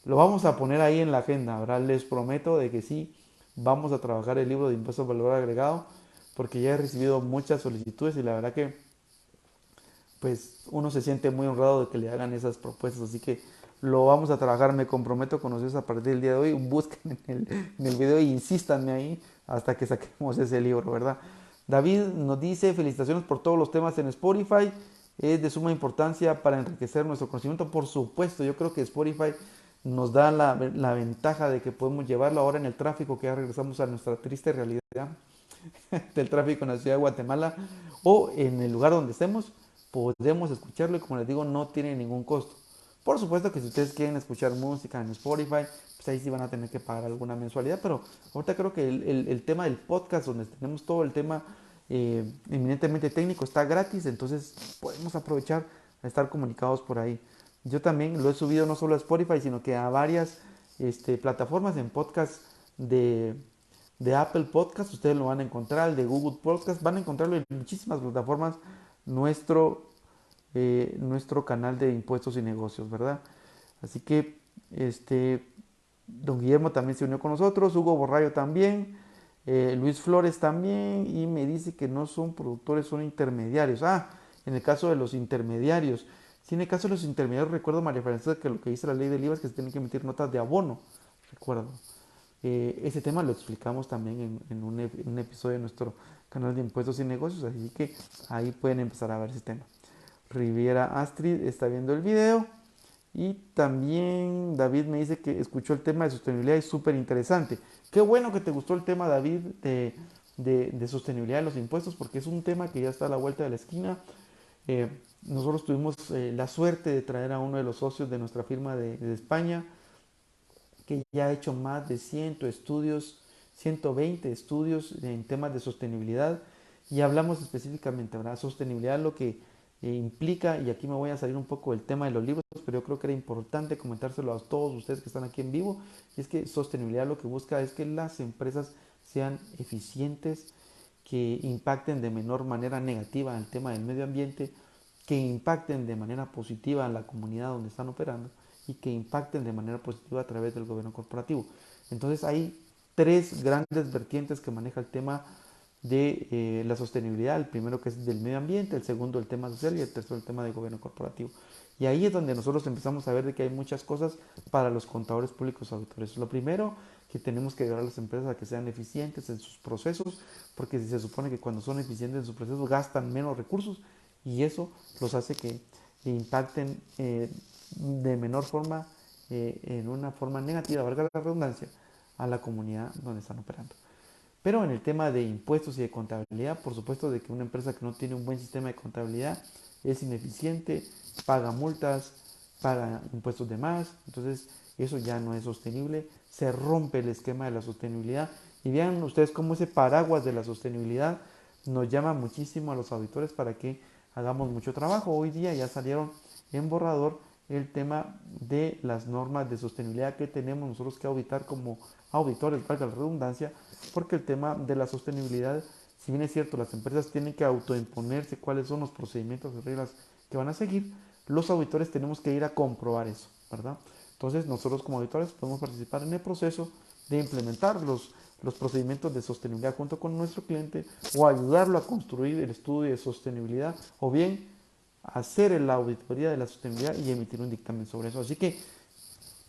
lo vamos a poner ahí en la agenda, ¿verdad? Les prometo de que sí, vamos a trabajar el libro de impuesto al valor agregado, porque ya he recibido muchas solicitudes y la verdad que pues uno se siente muy honrado de que le hagan esas propuestas, así que lo vamos a trabajar, me comprometo con ustedes a partir del día de hoy, busquen en el video e insístanme ahí hasta que saquemos ese libro, ¿verdad? David nos dice, felicitaciones por todos los temas en Spotify, es de suma importancia para enriquecer nuestro conocimiento, por supuesto, yo creo que Spotify nos da la ventaja de que podemos llevarlo ahora en el tráfico, que ya regresamos a nuestra triste realidad del tráfico en la ciudad de Guatemala o en el lugar donde estemos, podemos escucharlo y como les digo, no tiene ningún costo. Por supuesto que si ustedes quieren escuchar música en Spotify, pues ahí sí van a tener que pagar alguna mensualidad, pero ahorita creo que el tema del podcast, donde tenemos todo el tema eminentemente técnico, está gratis, entonces podemos aprovechar a estar comunicados por ahí. Yo también lo he subido no solo a Spotify, sino que a varias plataformas en podcast de, de Apple Podcast, ustedes lo van a encontrar, el de Google Podcast, van a encontrarlo en muchísimas plataformas, nuestro, nuestro canal de impuestos y negocios, ¿verdad? Así que don Guillermo también se unió con nosotros, Hugo Borrayo también, Luis Flores también, y me dice que no son productores, son intermediarios. En el caso de los intermediarios. Sí, en el caso de los intermediarios, recuerdo, María Francesa, que lo que dice la ley del IVA es que se tienen que emitir notas de abono. Recuerdo. Ese tema lo explicamos también en un episodio de nuestro canal de impuestos y negocios, así que ahí pueden empezar a ver ese tema. Riviera Astrid está viendo el video. Y también David me dice que escuchó el tema de sostenibilidad y es súper interesante. Qué bueno que te gustó el tema, David, de sostenibilidad de los impuestos, porque es un tema que ya está a la vuelta de la esquina. Nosotros tuvimos la suerte de traer a uno de los socios de nuestra firma de España, que ya ha hecho más de 100 estudios, 120 estudios en temas de sostenibilidad, y hablamos específicamente, ¿verdad? Sostenibilidad, lo que implica, y aquí me voy a salir un poco del tema de los libros, pero yo creo que era importante comentárselo a todos ustedes que están aquí en vivo, y es que sostenibilidad lo que busca es que las empresas sean eficientes, que impacten de menor manera negativa en el tema del medio ambiente, que impacten de manera positiva en la comunidad donde están operando y que impacten de manera positiva a través del gobierno corporativo. Entonces hay tres grandes vertientes que maneja el tema de la sostenibilidad. El primero, que es del medio ambiente, el segundo el tema social, y el tercero el tema del gobierno corporativo. Y ahí es donde nosotros empezamos a ver de que hay muchas cosas para los contadores públicos auditores. Lo primero, que tenemos que ayudar a las empresas a que sean eficientes en sus procesos, porque si se supone que cuando son eficientes en sus procesos gastan menos recursos, y eso los hace que impacten de menor forma, en una forma negativa, valga la redundancia, a la comunidad donde están operando. Pero en el tema de impuestos y de contabilidad, por supuesto de que una empresa que no tiene un buen sistema de contabilidad es ineficiente, paga multas, paga impuestos de más, entonces eso ya no es sostenible, se rompe el esquema de la sostenibilidad. Y vean ustedes cómo ese paraguas de la sostenibilidad nos llama muchísimo a los auditores para que hagamos mucho trabajo. Hoy día ya salieron en borrador el tema de las normas de sostenibilidad que tenemos nosotros que auditar como auditores, valga la redundancia, porque el tema de la sostenibilidad, si bien es cierto, las empresas tienen que autoimponerse cuáles son los procedimientos y reglas que van a seguir, los auditores tenemos que ir a comprobar eso, ¿verdad? Entonces nosotros como auditores podemos participar en el proceso de implementar los procedimientos de sostenibilidad junto con nuestro cliente, o ayudarlo a construir el estudio de sostenibilidad, o bien hacer la auditoría de la sostenibilidad y emitir un dictamen sobre eso. Así que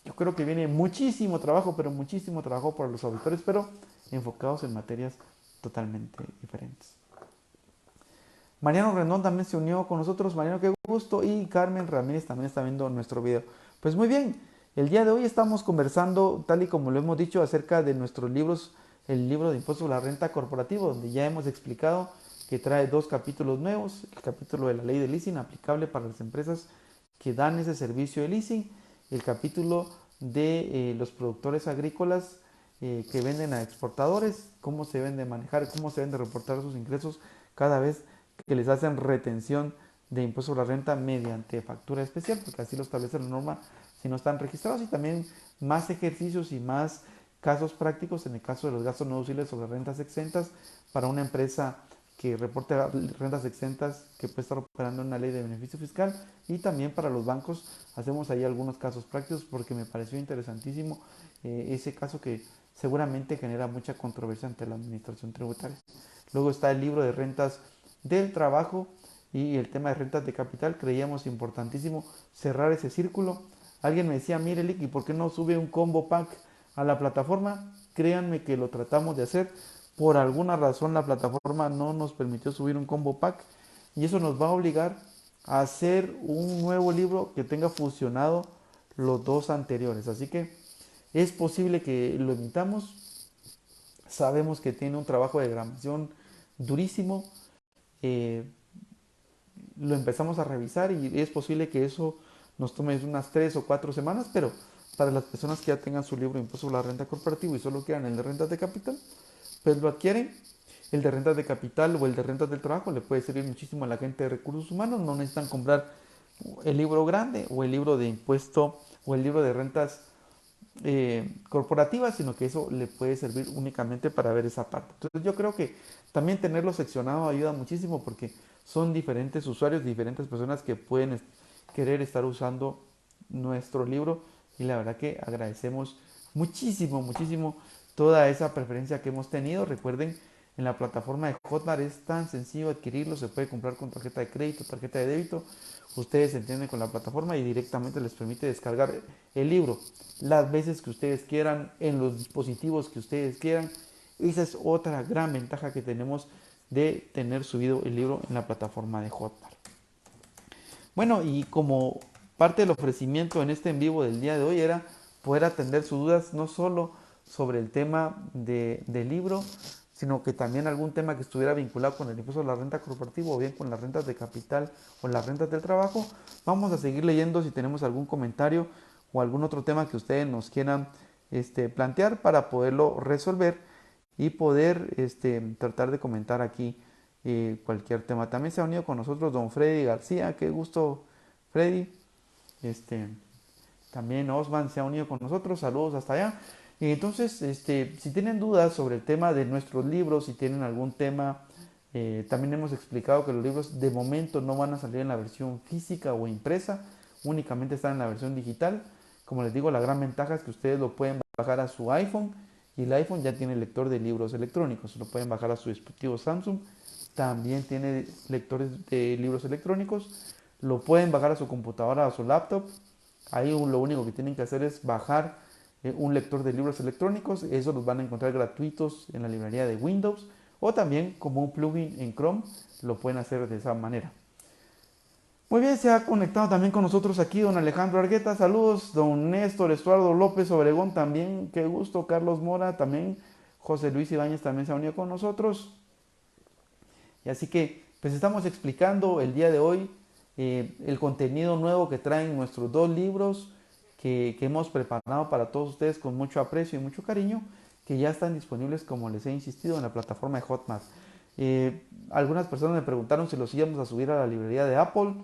yo creo que viene muchísimo trabajo, pero muchísimo trabajo para los auditores, pero enfocados en materias totalmente diferentes. Mariano Rendón también se unió con nosotros. Mariano, qué gusto. Y Carmen Ramírez también está viendo nuestro video. Pues muy bien, el día de hoy estamos conversando, tal y como lo hemos dicho, acerca de nuestros libros, el libro de impuestos sobre la renta corporativo, donde ya hemos explicado que trae dos capítulos nuevos: el capítulo de la ley de leasing aplicable para las empresas que dan ese servicio de leasing, el capítulo de los productores agrícolas que venden a exportadores, cómo se deben de manejar, cómo se deben de reportar sus ingresos cada vez que les hacen retención de impuesto sobre la renta mediante factura especial, porque así lo establece la norma si no están registrados, y también más ejercicios y más casos prácticos en el caso de los gastos no deducibles sobre rentas exentas para una empresa que reporte rentas exentas que puede estar operando en una ley de beneficio fiscal, y también para los bancos hacemos ahí algunos casos prácticos porque me pareció interesantísimo ese caso que seguramente genera mucha controversia ante la administración tributaria. Luego está el libro de rentas del trabajo y el tema de rentas de capital. Creíamos importantísimo cerrar ese círculo. Alguien me decía: mire, Lick, ¿y por qué no sube un combo pack a la plataforma? Créanme que lo tratamos de hacer. Por alguna razón la plataforma no nos permitió subir un combo pack, y eso nos va a obligar a hacer un nuevo libro que tenga fusionado los dos anteriores. Así que es posible que lo emitamos. Sabemos que tiene un trabajo de grabación durísimo. Eh, lo empezamos a revisar y es posible que eso nos tome unas 3 o 4 semanas, pero para las personas que ya tengan su libro de impuesto sobre la renta corporativa y solo quieran el de rentas de capital, pues lo adquieren. El de rentas de capital o el de rentas del trabajo le puede servir muchísimo a la gente de recursos humanos. No necesitan comprar el libro grande o el libro de impuesto o el libro de rentas corporativas, sino que eso le puede servir únicamente para ver esa parte. Entonces yo creo que también tenerlo seccionado ayuda muchísimo, porque son diferentes usuarios, diferentes personas que pueden querer estar usando nuestro libro, y la verdad que agradecemos muchísimo, muchísimo toda esa preferencia que hemos tenido. Recuerden, en la plataforma de Hotmart es tan sencillo adquirirlo, se puede comprar con tarjeta de crédito, tarjeta de débito. Ustedes se entienden con la plataforma y directamente les permite descargar el libro las veces que ustedes quieran, en los dispositivos que ustedes quieran. Esa es otra gran ventaja que tenemos de tener subido el libro en la plataforma de Hotmart. Bueno, y como parte del ofrecimiento en este en vivo del día de hoy era poder atender sus dudas no solo sobre el tema del libro, sino que también algún tema que estuviera vinculado con el impuesto a la renta corporativa o bien con las rentas de capital o las rentas del trabajo. Vamos a seguir leyendo si tenemos algún comentario o algún otro tema que ustedes nos quieran plantear para poderlo resolver y poder tratar de comentar aquí cualquier tema. También se ha unido con nosotros don Freddy García, qué gusto Freddy. También Osman se ha unido con nosotros, saludos hasta allá. Y entonces, si tienen dudas sobre el tema de nuestros libros, si tienen algún tema, también hemos explicado que los libros de momento no van a salir en la versión física o impresa, únicamente están en la versión digital. Como les digo, la gran ventaja es que ustedes lo pueden bajar a su iPhone y el iPhone ya tiene lector de libros electrónicos, lo pueden bajar a su dispositivo Samsung, también tiene lectores de libros electrónicos, lo pueden bajar a su computadora o a su laptop. Ahí lo único que tienen que hacer es bajar un lector de libros electrónicos. Eso los van a encontrar gratuitos en la librería de Windows o también como un plugin en Chrome lo pueden hacer de esa manera. Muy bien, se ha conectado también con nosotros aquí don Alejandro Argueta, saludos, don Néstor Estuardo López Obregón también, qué gusto, Carlos Mora también, José Luis Ibáñez también se ha unido con nosotros. Y así que pues estamos explicando el día de hoy el contenido nuevo que traen nuestros dos libros que hemos preparado para todos ustedes con mucho aprecio y mucho cariño, que ya están disponibles, como les he insistido, en la plataforma de Hotmart. Algunas personas me preguntaron si los íbamos a subir a la librería de Apple.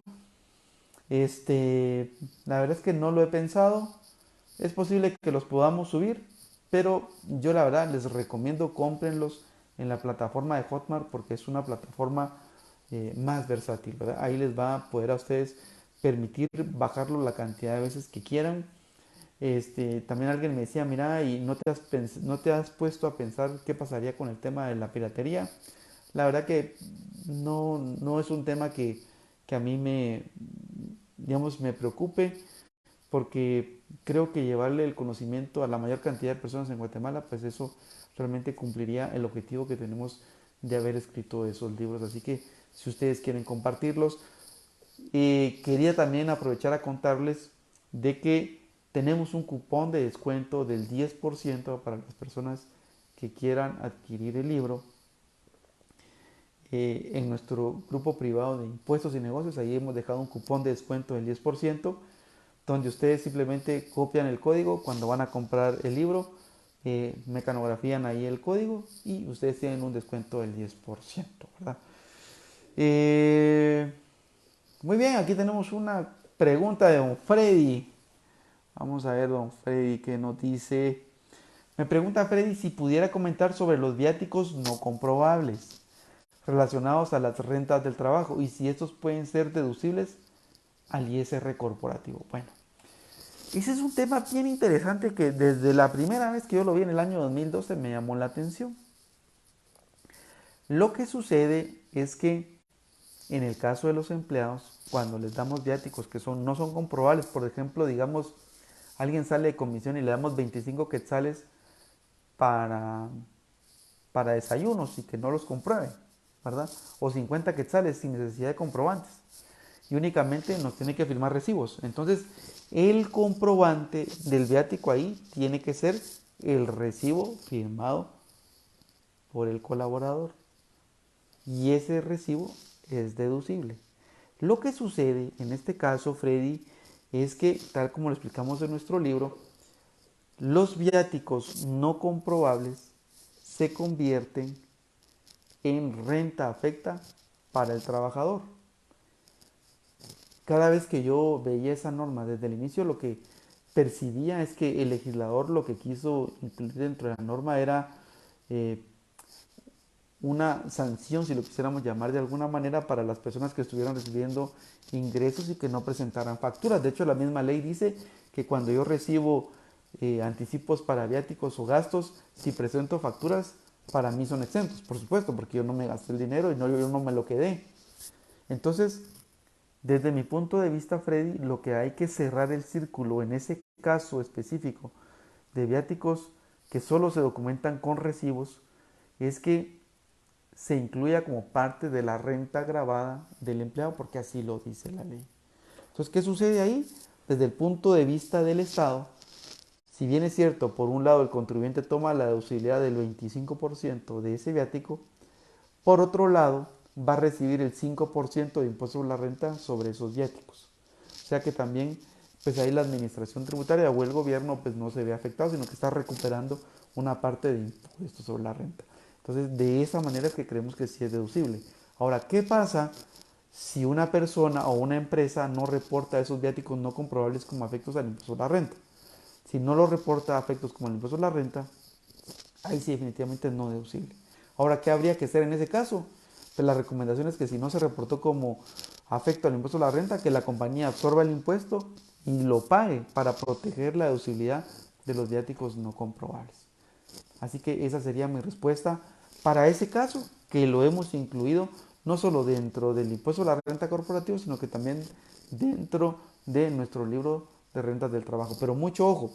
La verdad es que no lo he pensado. Es posible que los podamos subir, pero yo la verdad les recomiendo cómprenlos en la plataforma de Hotmart porque es una plataforma más versátil, ¿verdad? Ahí les va a poder a ustedes permitir bajarlo la cantidad de veces que quieran. También alguien me decía, mira, y no te has puesto a pensar qué pasaría con el tema de la piratería. La verdad que no es un tema que a mí digamos, me preocupe porque creo que llevarle el conocimiento a la mayor cantidad de personas en Guatemala, pues eso realmente cumpliría el objetivo que tenemos de haber escrito esos libros. Así que si ustedes quieren compartirlos, quería también aprovechar a contarles de que tenemos un cupón de descuento del 10% para las personas que quieran adquirir el libro en nuestro grupo privado de impuestos y negocios. Ahí hemos dejado un cupón de descuento del 10%, donde ustedes simplemente copian el código cuando van a comprar el libro, mecanografían ahí el código y ustedes tienen un descuento del 10%, ¿verdad? Muy bien, aquí tenemos una pregunta de don Freddy. Vamos a ver, don Freddy, qué nos dice. Me pregunta Freddy si pudiera comentar sobre los viáticos no comprobables relacionados a las rentas del trabajo y si estos pueden ser deducibles al ISR corporativo. Bueno, ese es un tema bien interesante que desde la primera vez que yo lo vi en el año 2012 me llamó la atención. Lo que sucede es que en el caso de los empleados, cuando les damos viáticos que no son comprobables, por ejemplo, digamos, alguien sale de comisión y le damos 25 quetzales para, para desayunos y que no los compruebe, ¿verdad? O 50 quetzales sin necesidad de comprobantes. Y únicamente nos tiene que firmar recibos. Entonces, el comprobante del viático ahí tiene que ser el recibo firmado por el colaborador. Y ese recibo es deducible. Lo que sucede en este caso, Freddy, es que, tal como lo explicamos en nuestro libro, los viáticos no comprobables se convierten en renta afecta para el trabajador. Cada vez que yo veía esa norma desde el inicio, lo que percibía es que el legislador lo que quiso incluir dentro de la norma era eh, una sanción, si lo quisiéramos llamar de alguna manera, para las personas que estuvieran recibiendo ingresos y que no presentaran facturas. De hecho, la misma ley dice que cuando yo recibo anticipos para viáticos o gastos, si presento facturas, para mí son exentos, por supuesto, porque yo no me gasté el dinero y yo no me lo quedé. Entonces, desde mi punto de vista, Freddy, lo que hay que cerrar el círculo en ese caso específico de viáticos que solo se documentan con recibos es que se incluya como parte de la renta grabada del empleado, porque así lo dice la ley. Entonces, ¿qué sucede ahí? Desde el punto de vista del Estado, si bien es cierto, por un lado el contribuyente toma la deducibilidad del 25% de ese viático, por otro lado va a recibir el 5% de impuesto sobre la renta sobre esos viáticos. O sea que también, pues ahí la administración tributaria o el gobierno pues no se ve afectado, sino que está recuperando una parte de impuestos sobre la renta. Entonces, de esa manera es que creemos que sí es deducible. Ahora, ¿qué pasa si una persona o una empresa no reporta esos viáticos no comprobables como afectos al impuesto sobre la renta? Si no lo reporta a efectos como el impuesto sobre la renta, ahí sí definitivamente no es deducible. Ahora, ¿qué habría que hacer en ese caso? Pues la recomendación es que si no se reportó como afecto al impuesto sobre la renta, que la compañía absorba el impuesto y lo pague para proteger la deducibilidad de los viáticos no comprobables. Así que esa sería mi respuesta para ese caso, que lo hemos incluido no solo dentro del impuesto a la renta corporativa, sino que también dentro de nuestro libro de rentas del trabajo. Pero mucho ojo,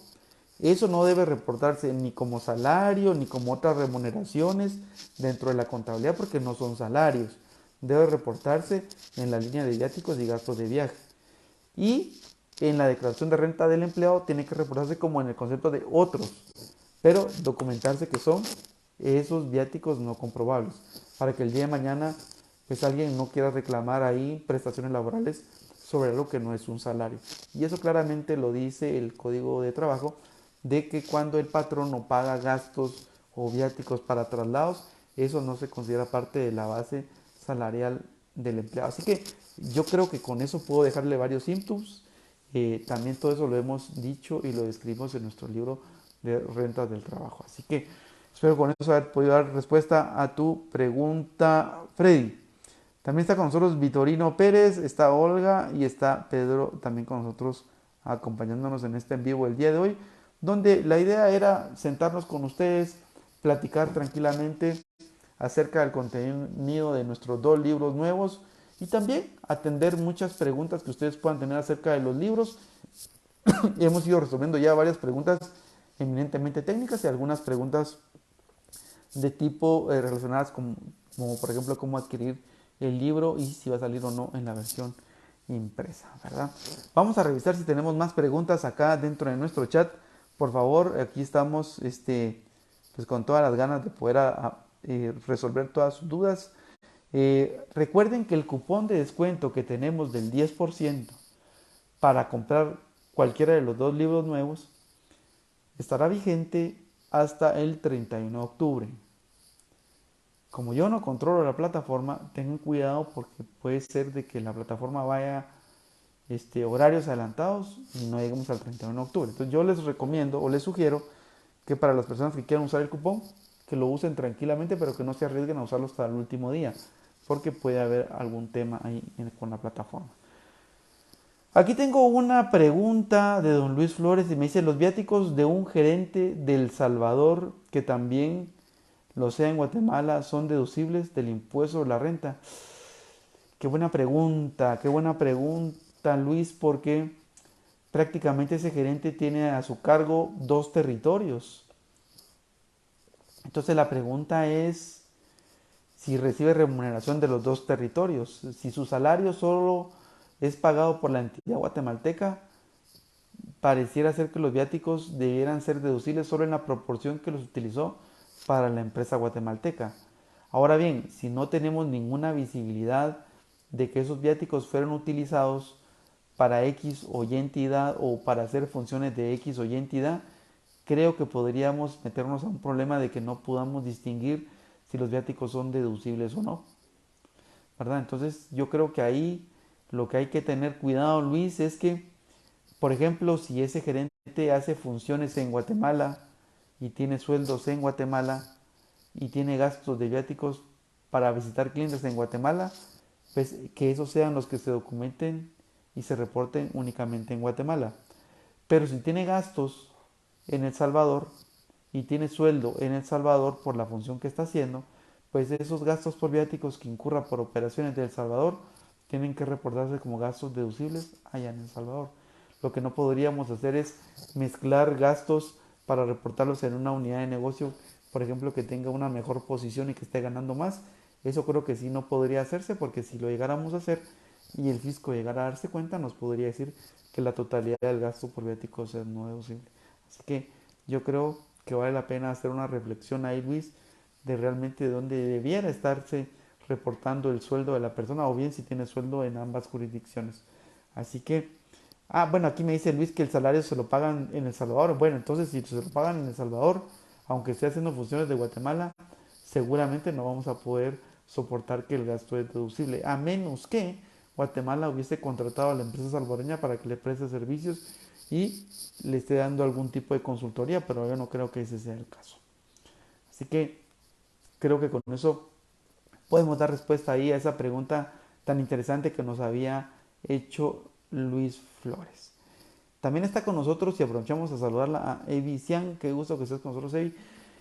eso no debe reportarse ni como salario ni como otras remuneraciones dentro de la contabilidad porque no son salarios. Debe reportarse en la línea de viáticos y gastos de viaje. Y en la declaración de renta del empleado tiene que reportarse como en el concepto de otros, pero documentarse que son esos viáticos no comprobables, para que el día de mañana pues alguien no quiera reclamar ahí prestaciones laborales sobre algo que no es un salario. Y eso claramente lo dice el Código de Trabajo, de que cuando el patrón no paga gastos o viáticos para traslados, eso no se considera parte de la base salarial del empleado. Así que yo creo que con eso puedo dejarle varios síntomas. También todo eso lo hemos dicho y lo describimos en nuestro libro de rentas del trabajo. Así que espero con eso haber podido dar respuesta a tu pregunta, Freddy. También está con nosotros Vitorino Pérez, está Olga y está Pedro también con nosotros acompañándonos en este en vivo el día de hoy, donde la idea era sentarnos con ustedes, platicar tranquilamente acerca del contenido de nuestros dos libros nuevos y también atender muchas preguntas que ustedes puedan tener acerca de los libros. Y hemos ido resolviendo ya varias preguntas eminentemente técnicas y algunas preguntas de tipo relacionadas como por ejemplo cómo adquirir el libro y si va a salir o no en la versión impresa, ¿verdad? Vamos a revisar si tenemos más preguntas acá dentro de nuestro chat. Por favor, aquí estamos pues con todas las ganas de poder resolver todas sus dudas. Recuerden que el cupón de descuento que tenemos del 10% para comprar cualquiera de los dos libros nuevos estará vigente hasta el 31 de octubre. Como yo no controlo la plataforma, tengan cuidado porque puede ser de que la plataforma vaya horarios adelantados y no lleguemos al 31 de octubre. Entonces yo les recomiendo o les sugiero que para las personas que quieran usar el cupón, que lo usen tranquilamente, pero que no se arriesguen a usarlo hasta el último día, porque puede haber algún tema ahí con la plataforma. Aquí tengo una pregunta de don Luis Flores y me dice, los viáticos de un gerente del Salvador que también lo sea en Guatemala son deducibles del impuesto sobre la renta. Qué buena pregunta Luis, porque prácticamente ese gerente tiene a su cargo dos territorios. Entonces la pregunta es si recibe remuneración de los dos territorios. Si su salario solo es pagado por la entidad guatemalteca, pareciera ser que los viáticos debieran ser deducibles solo en la proporción que los utilizó para la empresa guatemalteca. Ahora bien, si no tenemos ninguna visibilidad de que esos viáticos fueron utilizados para X o Y entidad o para hacer funciones de X o Y entidad, creo que podríamos meternos a un problema de que no podamos distinguir si los viáticos son deducibles o no, ¿verdad? Entonces yo creo que ahí lo que hay que tener cuidado, Luis, es que, por ejemplo, si ese gerente hace funciones en Guatemala y tiene sueldos en Guatemala y tiene gastos de viáticos para visitar clientes en Guatemala, pues que esos sean los que se documenten y se reporten únicamente en Guatemala. Pero si tiene gastos en El Salvador y tiene sueldo en El Salvador por la función que está haciendo, pues esos gastos por viáticos que incurra por operaciones de El Salvador tienen que reportarse como gastos deducibles allá en El Salvador. Lo que no podríamos hacer es mezclar gastos para reportarlos en una unidad de negocio, por ejemplo, que tenga una mejor posición y que esté ganando más. Eso creo que sí no podría hacerse, porque si lo llegáramos a hacer y el fisco llegara a darse cuenta, nos podría decir que la totalidad del gasto por viáticos es no deducible. Así que yo creo que vale la pena hacer una reflexión ahí, Luis, de realmente dónde debiera estarse reportando el sueldo de la persona, o bien si tiene sueldo en ambas jurisdicciones. Así que, bueno, aquí me dice Luis que el salario se lo pagan en El Salvador. Bueno, entonces si se lo pagan en El Salvador, aunque esté haciendo funciones de Guatemala, seguramente no vamos a poder soportar que el gasto es deducible, a menos que Guatemala hubiese contratado a la empresa salvadoreña para que le preste servicios y le esté dando algún tipo de consultoría, pero yo no creo que ese sea el caso. Así que creo que con eso podemos dar respuesta ahí a esa pregunta tan interesante que nos había hecho Luis Flores. También está con nosotros y aprovechamos a saludarla a Evi Cian. Qué gusto que estés con nosotros, Evi.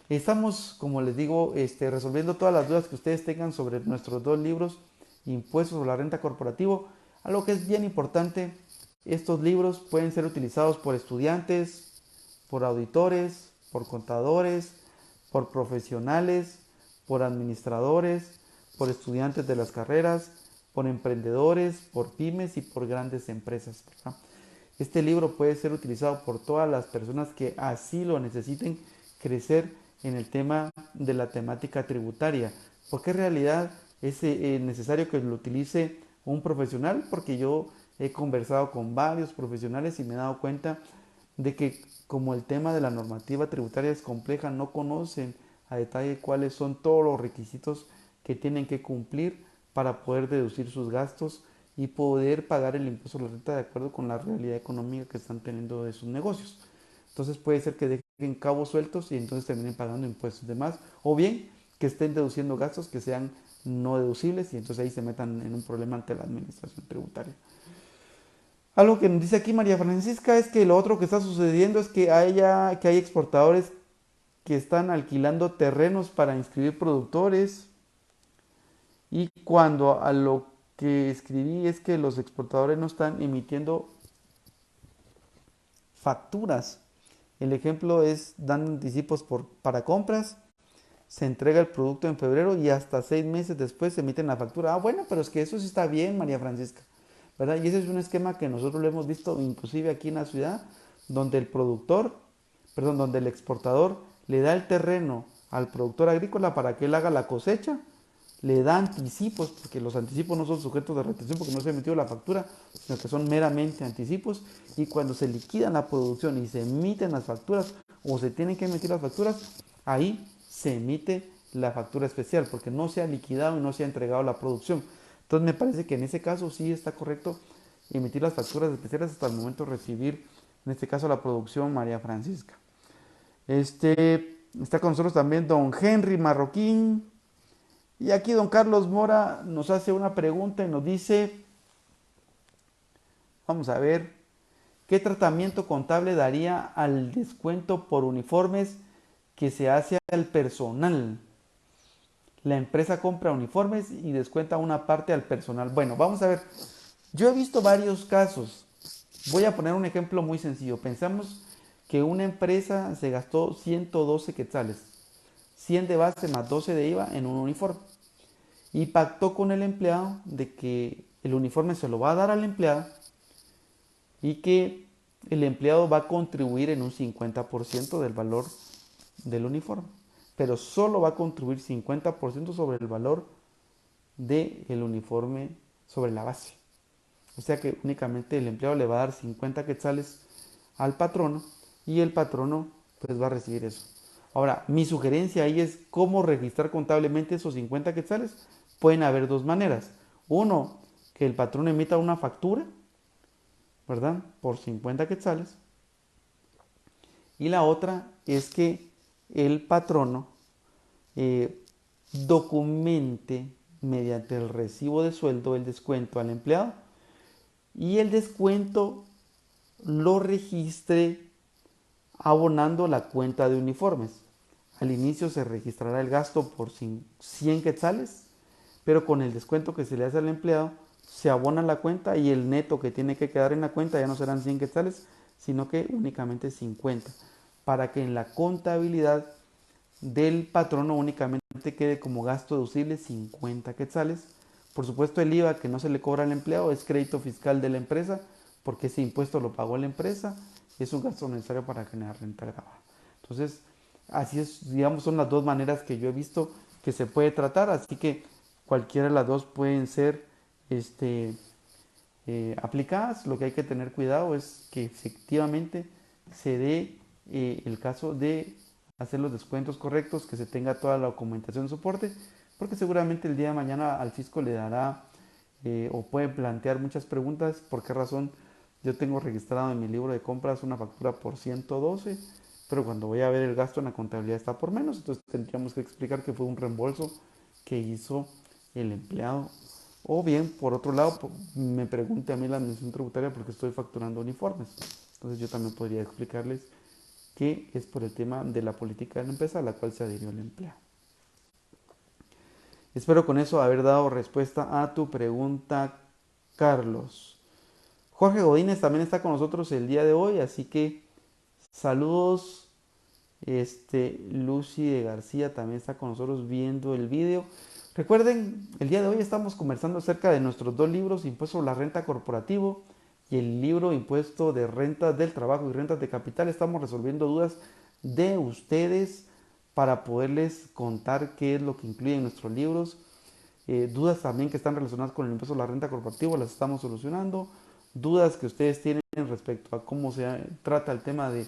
Estamos, como les digo, resolviendo todas las dudas que ustedes tengan sobre nuestros dos libros, Impuestos sobre la Renta Corporativo. Algo que es bien importante, estos libros pueden ser utilizados por estudiantes, por auditores, por contadores, por profesionales, por administradores, por estudiantes de las carreras, por emprendedores, por pymes y por grandes empresas, ¿verdad? Este libro puede ser utilizado por todas las personas que así lo necesiten crecer en el tema de la temática tributaria. Porque en realidad es necesario que lo utilice un profesional, porque yo he conversado con varios profesionales y me he dado cuenta de que como el tema de la normativa tributaria es compleja, no conocen a detalle cuáles son todos los requisitos que tienen que cumplir para poder deducir sus gastos y poder pagar el impuesto a la renta de acuerdo con la realidad económica que están teniendo de sus negocios. Entonces puede ser que dejen cabos sueltos y entonces terminen pagando impuestos de más, o bien que estén deduciendo gastos que sean no deducibles y entonces ahí se metan en un problema ante la administración tributaria. Algo que nos dice aquí María Francisca es que lo otro que está sucediendo es que hay exportadores que están alquilando terrenos para inscribir productores, y cuando a lo que escribí es que los exportadores no están emitiendo facturas. El ejemplo es dan anticipos para compras, se entrega el producto en febrero y hasta 6 meses después se emiten la factura. Bueno, pero es que eso sí está bien, María Francisca, ¿verdad? Y ese es un esquema que nosotros lo hemos visto inclusive aquí en la ciudad, donde donde el exportador le da el terreno al productor agrícola para que él haga la cosecha, le da anticipos, porque los anticipos no son sujetos de retención porque no se ha emitido la factura, sino que son meramente anticipos, y cuando se liquidan la producción y se emiten las facturas o se tienen que emitir las facturas, ahí se emite la factura especial porque no se ha liquidado y no se ha entregado la producción. Entonces me parece que en ese caso sí está correcto emitir las facturas especiales hasta el momento de recibir, en este caso, la producción, María Francisca. Está con nosotros también don Henry Marroquín. Y aquí don Carlos Mora nos hace una pregunta y nos dice, vamos a ver, ¿qué tratamiento contable daría al descuento por uniformes que se hace al personal? La empresa compra uniformes y descuenta una parte al personal. Bueno, vamos a ver, yo he visto varios casos. Voy a poner un ejemplo muy sencillo. Pensamos que una empresa se gastó 112 quetzales, 100 de base más 12 de IVA en un uniforme. Y pactó con el empleado de que el uniforme se lo va a dar al empleado y que el empleado va a contribuir en un 50% del valor del uniforme, pero solo va a contribuir 50% sobre el valor del uniforme sobre la base. O sea que únicamente el empleado le va a dar 50 quetzales al patrono y el patrono pues va a recibir eso. Ahora, mi sugerencia ahí es cómo registrar contablemente esos 50 quetzales. Pueden haber dos maneras. Uno, que el patrón emita una factura, ¿verdad? Por 50 quetzales. Y la otra es que el patrono documente mediante el recibo de sueldo el descuento al empleado y el descuento lo registre abonando la cuenta de uniformes. Al inicio se registrará el gasto por 100 quetzales, pero con el descuento que se le hace al empleado, se abona la cuenta y el neto que tiene que quedar en la cuenta ya no serán 100 quetzales, sino que únicamente 50, para que en la contabilidad del patrono únicamente quede como gasto deducible 50 quetzales. Por supuesto, el IVA que no se le cobra al empleado es crédito fiscal de la empresa, porque ese impuesto lo pagó la empresa, es un gasto necesario para generar renta grabada. Entonces, así es, digamos, son las dos maneras que yo he visto que se puede tratar, así que cualquiera de las dos pueden ser este, aplicadas. Lo que hay que tener cuidado es que efectivamente se dé el caso de hacer los descuentos correctos, que se tenga toda la documentación de soporte, porque seguramente el día de mañana al fisco le dará o puede plantear muchas preguntas. ¿Por qué razón yo tengo registrado en mi libro de compras una factura por 112, pero cuando voy a ver el gasto en la contabilidad está por menos? Entonces tendríamos que explicar que fue un reembolso que hizo el empleado. O bien, por otro lado, me pregunte a mí la administración tributaria porque estoy facturando uniformes. Entonces yo también podría explicarles que es por el tema de la política de la empresa a la cual se adhirió el empleado. Espero con eso haber dado respuesta a tu pregunta, Carlos. Jorge Godínez también está con nosotros el día de hoy, así que saludos. Lucy de García también está con nosotros viendo el video. Recuerden, el día de hoy estamos conversando acerca de nuestros dos libros, Impuesto sobre la Renta Corporativo y el libro Impuesto de Rentas del Trabajo y Rentas de Capital. Estamos resolviendo dudas de ustedes para poderles contar qué es lo que incluyen nuestros libros. Dudas también que están relacionadas con el impuesto a la renta corporativa las estamos solucionando. Dudas que ustedes tienen respecto a cómo se trata el tema de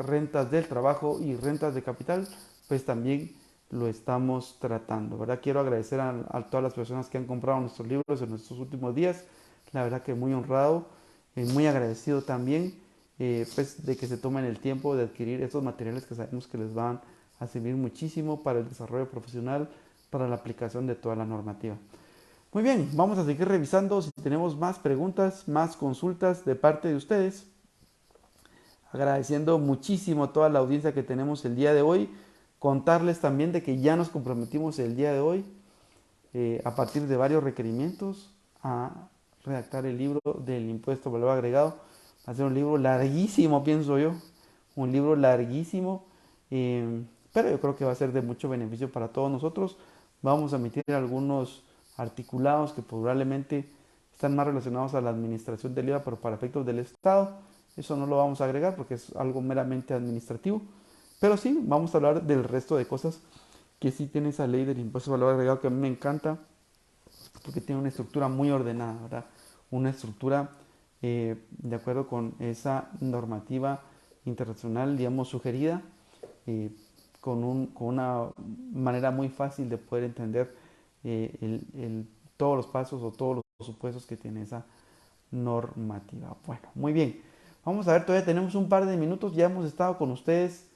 rentas del trabajo y rentas de capital, pues también lo estamos tratando, ¿verdad? Quiero agradecer a todas las personas que han comprado nuestros libros en estos últimos días. La verdad que muy honrado, muy agradecido también, pues de que se tomen el tiempo de adquirir estos materiales que sabemos que les van a servir muchísimo para el desarrollo profesional, para la aplicación de toda la normativa. Muy bien, vamos a seguir revisando si tenemos más preguntas, más consultas de parte de ustedes. Agradeciendo muchísimo toda la audiencia que tenemos el día de hoy. Contarles también de que ya nos comprometimos el día de hoy, a partir de varios requerimientos, a redactar el libro del impuesto al valor agregado. Va a ser un libro larguísimo, pienso yo. Un libro larguísimo, pero yo creo que va a ser de mucho beneficio para todos nosotros. Vamos a emitir algunos articulados que probablemente están más relacionados a la administración del IVA, pero para efectos del Estado. Eso no lo vamos a agregar porque es algo meramente administrativo. Pero sí, vamos a hablar del resto de cosas que sí tiene esa ley del impuesto al valor agregado, que a mí me encanta porque tiene una estructura muy ordenada, ¿verdad? Una estructura de acuerdo con esa normativa internacional, digamos, sugerida, eh, con una manera muy fácil de poder entender todos los pasos o todos los supuestos que tiene esa normativa. Bueno, muy bien. Vamos a ver, todavía tenemos un par de minutos. Ya hemos estado con ustedes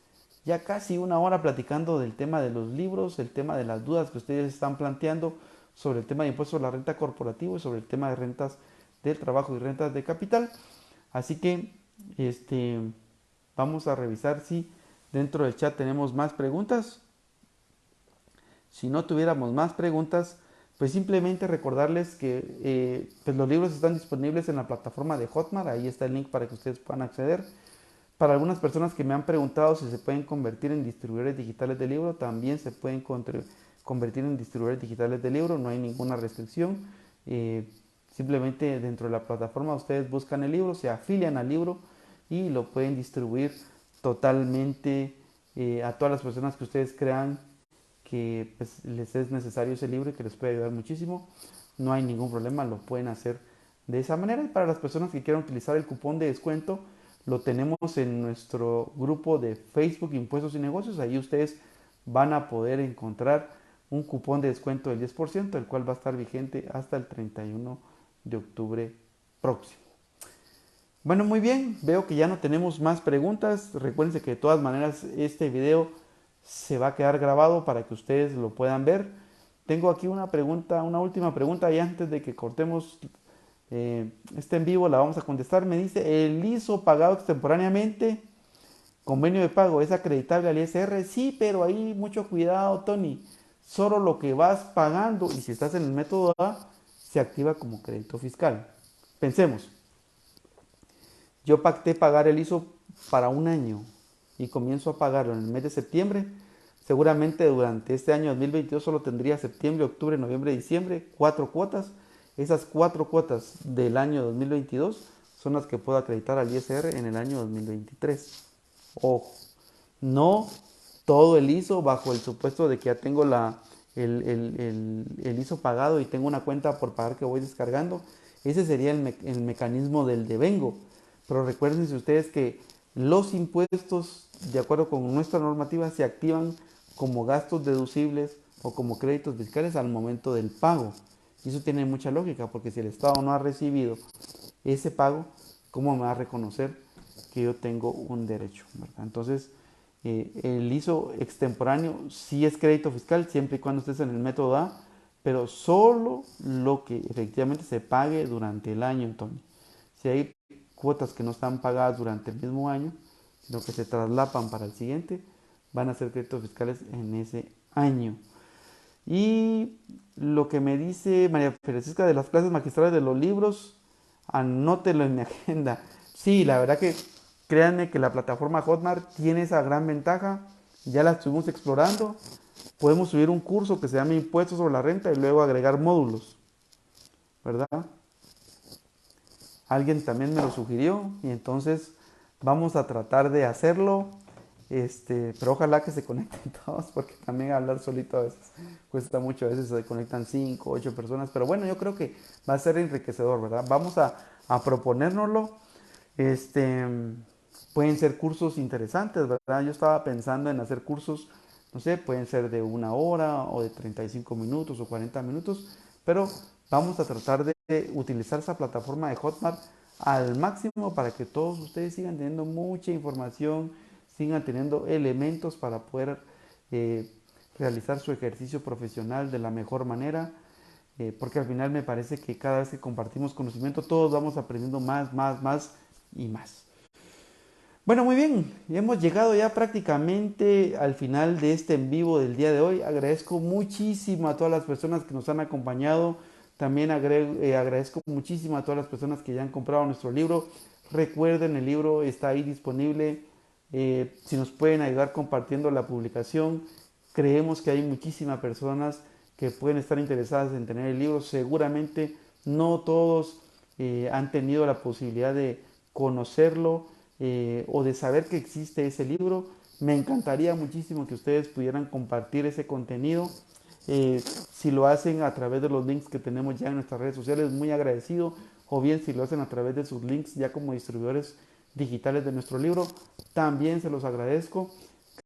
ya casi una hora platicando del tema de los libros, el tema de las dudas que ustedes están planteando sobre el tema de impuestos a la renta corporativa y sobre el tema de rentas del trabajo y rentas de capital. Así que vamos a revisar si dentro del chat tenemos más preguntas. Si no tuviéramos más preguntas, pues simplemente recordarles que pues los libros están disponibles en la plataforma de Hotmart. Ahí está el link para que ustedes puedan acceder. Para algunas personas que me han preguntado si se pueden convertir en distribuidores digitales de libro, también se pueden convertir en distribuidores digitales de libro, no hay ninguna restricción. Eh, Simplemente dentro de la plataforma ustedes buscan el libro, se afilian al libro y lo pueden distribuir totalmente a todas las personas que ustedes crean que pues, les es necesario ese libro y que les puede ayudar muchísimo. No hay ningún problema, lo pueden hacer de esa manera. Y para las personas que quieran utilizar el cupón de descuento, lo tenemos en nuestro grupo de Facebook Impuestos y Negocios. Ahí ustedes van a poder encontrar un cupón de descuento del 10%, el cual va a estar vigente hasta el 31 de octubre próximo. Bueno, muy bien, veo que ya no tenemos más preguntas. Recuerden que de todas maneras este video se va a quedar grabado para que ustedes lo puedan ver. Tengo aquí una pregunta, una última pregunta y antes de que cortemos este en vivo la vamos a contestar. Me dice, ¿el ISO pagado extemporáneamente Convenio de pago, ¿es acreditable al ISR? Sí, pero ahí mucho cuidado, Tony. Solo lo que vas pagando y si estás en el método A, se activa como crédito fiscal. Pensemos, yo pacté pagar el ISO para un año y comienzo a pagarlo en el mes de septiembre. Seguramente durante este año 2022 solo tendría septiembre, octubre, noviembre, diciembre, 4 cuotas. Esas 4 cuotas del año 2022 son las que puedo acreditar al ISR en el año 2023. Ojo, no todo el ISO bajo el supuesto de que ya tengo el ISO pagado y tengo una cuenta por pagar que voy descargando. Ese sería el mecanismo del devengo. Pero recuerden ustedes que los impuestos, de acuerdo con nuestra normativa, se activan como gastos deducibles o como créditos fiscales al momento del pago. Y eso tiene mucha lógica, porque si el Estado no ha recibido ese pago, ¿cómo me va a reconocer que yo tengo un derecho? ¿Verdad? Entonces, el ISO extemporáneo sí es crédito fiscal siempre y cuando estés en el método A, pero solo lo que efectivamente se pague durante el año, Antonio. Si hay cuotas que no están pagadas durante el mismo año, sino que se traslapan para el siguiente, van a ser créditos fiscales en ese año. Y lo que me dice María Francisca de las clases magistrales de los libros, anótelo en mi agenda. Sí, la verdad que créanme que la plataforma Hotmart tiene esa gran ventaja. Ya la estuvimos explorando. Podemos subir un curso que se llama Impuestos sobre la Renta y luego agregar módulos, ¿verdad? Alguien también me lo sugirió y entonces vamos a tratar de hacerlo. Pero ojalá que se conecten todos porque también hablar solito a veces cuesta mucho, a veces se conectan 5, 8 personas, pero bueno, yo creo que va a ser enriquecedor, ¿verdad? Vamos a proponérnoslo. Este, pueden ser cursos interesantes, ¿verdad? Yo estaba pensando en hacer cursos, no sé, pueden ser de 1 hora o de 35 minutos o 40 minutos, pero vamos a tratar de utilizar esa plataforma de Hotmart al máximo para que todos ustedes sigan teniendo mucha información, sigan teniendo elementos para poder eh, realizar su ejercicio profesional de la mejor manera, porque al final me parece que cada vez que compartimos conocimiento todos vamos aprendiendo más, más, más y más. Bueno, muy bien, hemos llegado ya prácticamente al final de este en vivo del día de hoy. Agradezco muchísimo a todas las personas que nos han acompañado. También agradezco muchísimo a todas las personas que ya han comprado nuestro libro. Recuerden, el libro está ahí disponible. Si nos pueden ayudar compartiendo la publicación, creemos que hay muchísimas personas que pueden estar interesadas en tener el libro. Seguramente no todos han tenido la posibilidad de conocerlo o de saber que existe ese libro. Me encantaría muchísimo que ustedes pudieran compartir ese contenido. Si lo hacen a través de los links que tenemos ya en nuestras redes sociales, muy agradecido. O bien si lo hacen a través de sus links ya como distribuidores digitales de nuestro libro, también se los agradezco.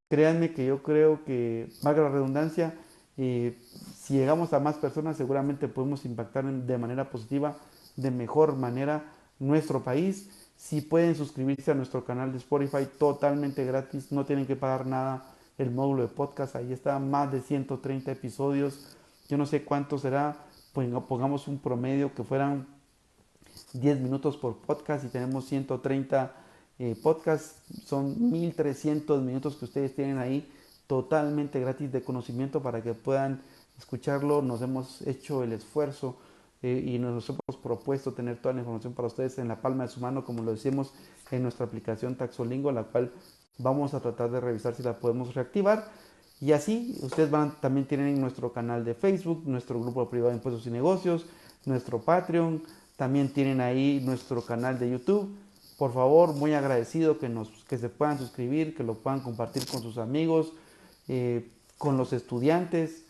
Créanme que yo creo que, valga la redundancia, si llegamos a más personas seguramente podemos impactar de manera positiva, de mejor manera nuestro país. Si pueden suscribirse a nuestro canal de Spotify totalmente gratis, no tienen que pagar nada. El módulo de podcast, ahí está, más de 130 episodios. Yo no sé cuánto será, pues pongamos un promedio que fueran 10 minutos por podcast y tenemos 130 podcasts, son 1300 minutos que ustedes tienen ahí totalmente gratis de conocimiento para que puedan escucharlo. Nos hemos hecho el esfuerzo y nos hemos propuesto tener toda la información para ustedes en la palma de su mano, como lo decimos en nuestra aplicación Taxolingo, la cual vamos a tratar de revisar si la podemos reactivar. Y así, ustedes también tienen nuestro canal de Facebook, nuestro grupo privado de impuestos y negocios, nuestro Patreon, también tienen ahí nuestro canal de YouTube. Por favor, muy agradecido que se puedan suscribir, que lo puedan compartir con sus amigos, con los estudiantes.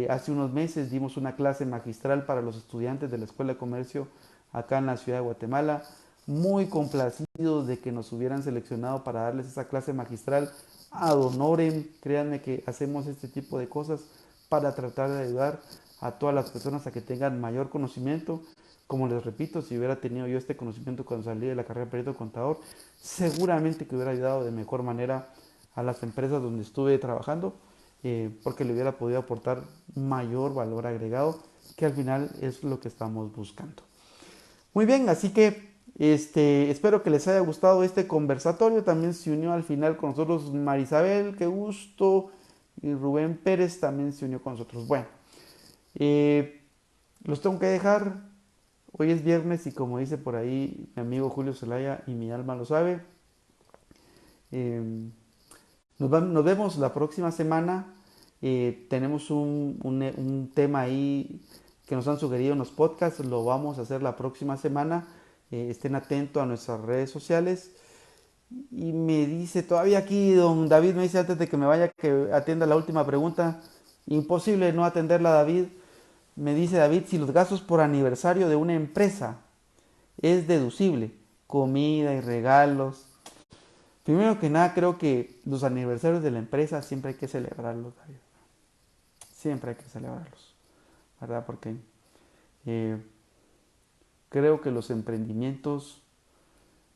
Hace unos meses dimos una clase magistral para los estudiantes de la Escuela de Comercio acá en la ciudad de Guatemala. Muy complacidos de que nos hubieran seleccionado para darles esa clase magistral ad honorem. Créanme que hacemos este tipo de cosas para tratar de ayudar a todas las personas a que tengan mayor conocimiento. Como les repito, si hubiera tenido yo este conocimiento cuando salí de la carrera de perito contador, seguramente que hubiera ayudado de mejor manera a las empresas donde estuve trabajando, porque le hubiera podido aportar mayor valor agregado, que al final es lo que estamos buscando. Muy bien, así que Espero que les haya gustado este conversatorio. También se unió al final con nosotros Marisabel, qué gusto. Y Rubén Pérez también se unió con nosotros. Bueno, eh, los tengo que dejar. Hoy es viernes y como dice por ahí mi amigo Julio Zelaya y mi alma lo sabe, eh, nos vemos la próxima semana. Tenemos un tema ahí que nos han sugerido en los podcasts. Lo vamos a hacer la próxima semana. Estén atentos a nuestras redes sociales. Y me dice todavía aquí, don David me dice antes de que me vaya que atienda la última pregunta. Imposible no atenderla, David. Me dice David, si los gastos por aniversario de una empresa es deducible, comida y regalos. Primero que nada, creo que los aniversarios de la empresa siempre hay que celebrarlos, David. Siempre hay que celebrarlos, ¿verdad? Porque eh, creo que los emprendimientos,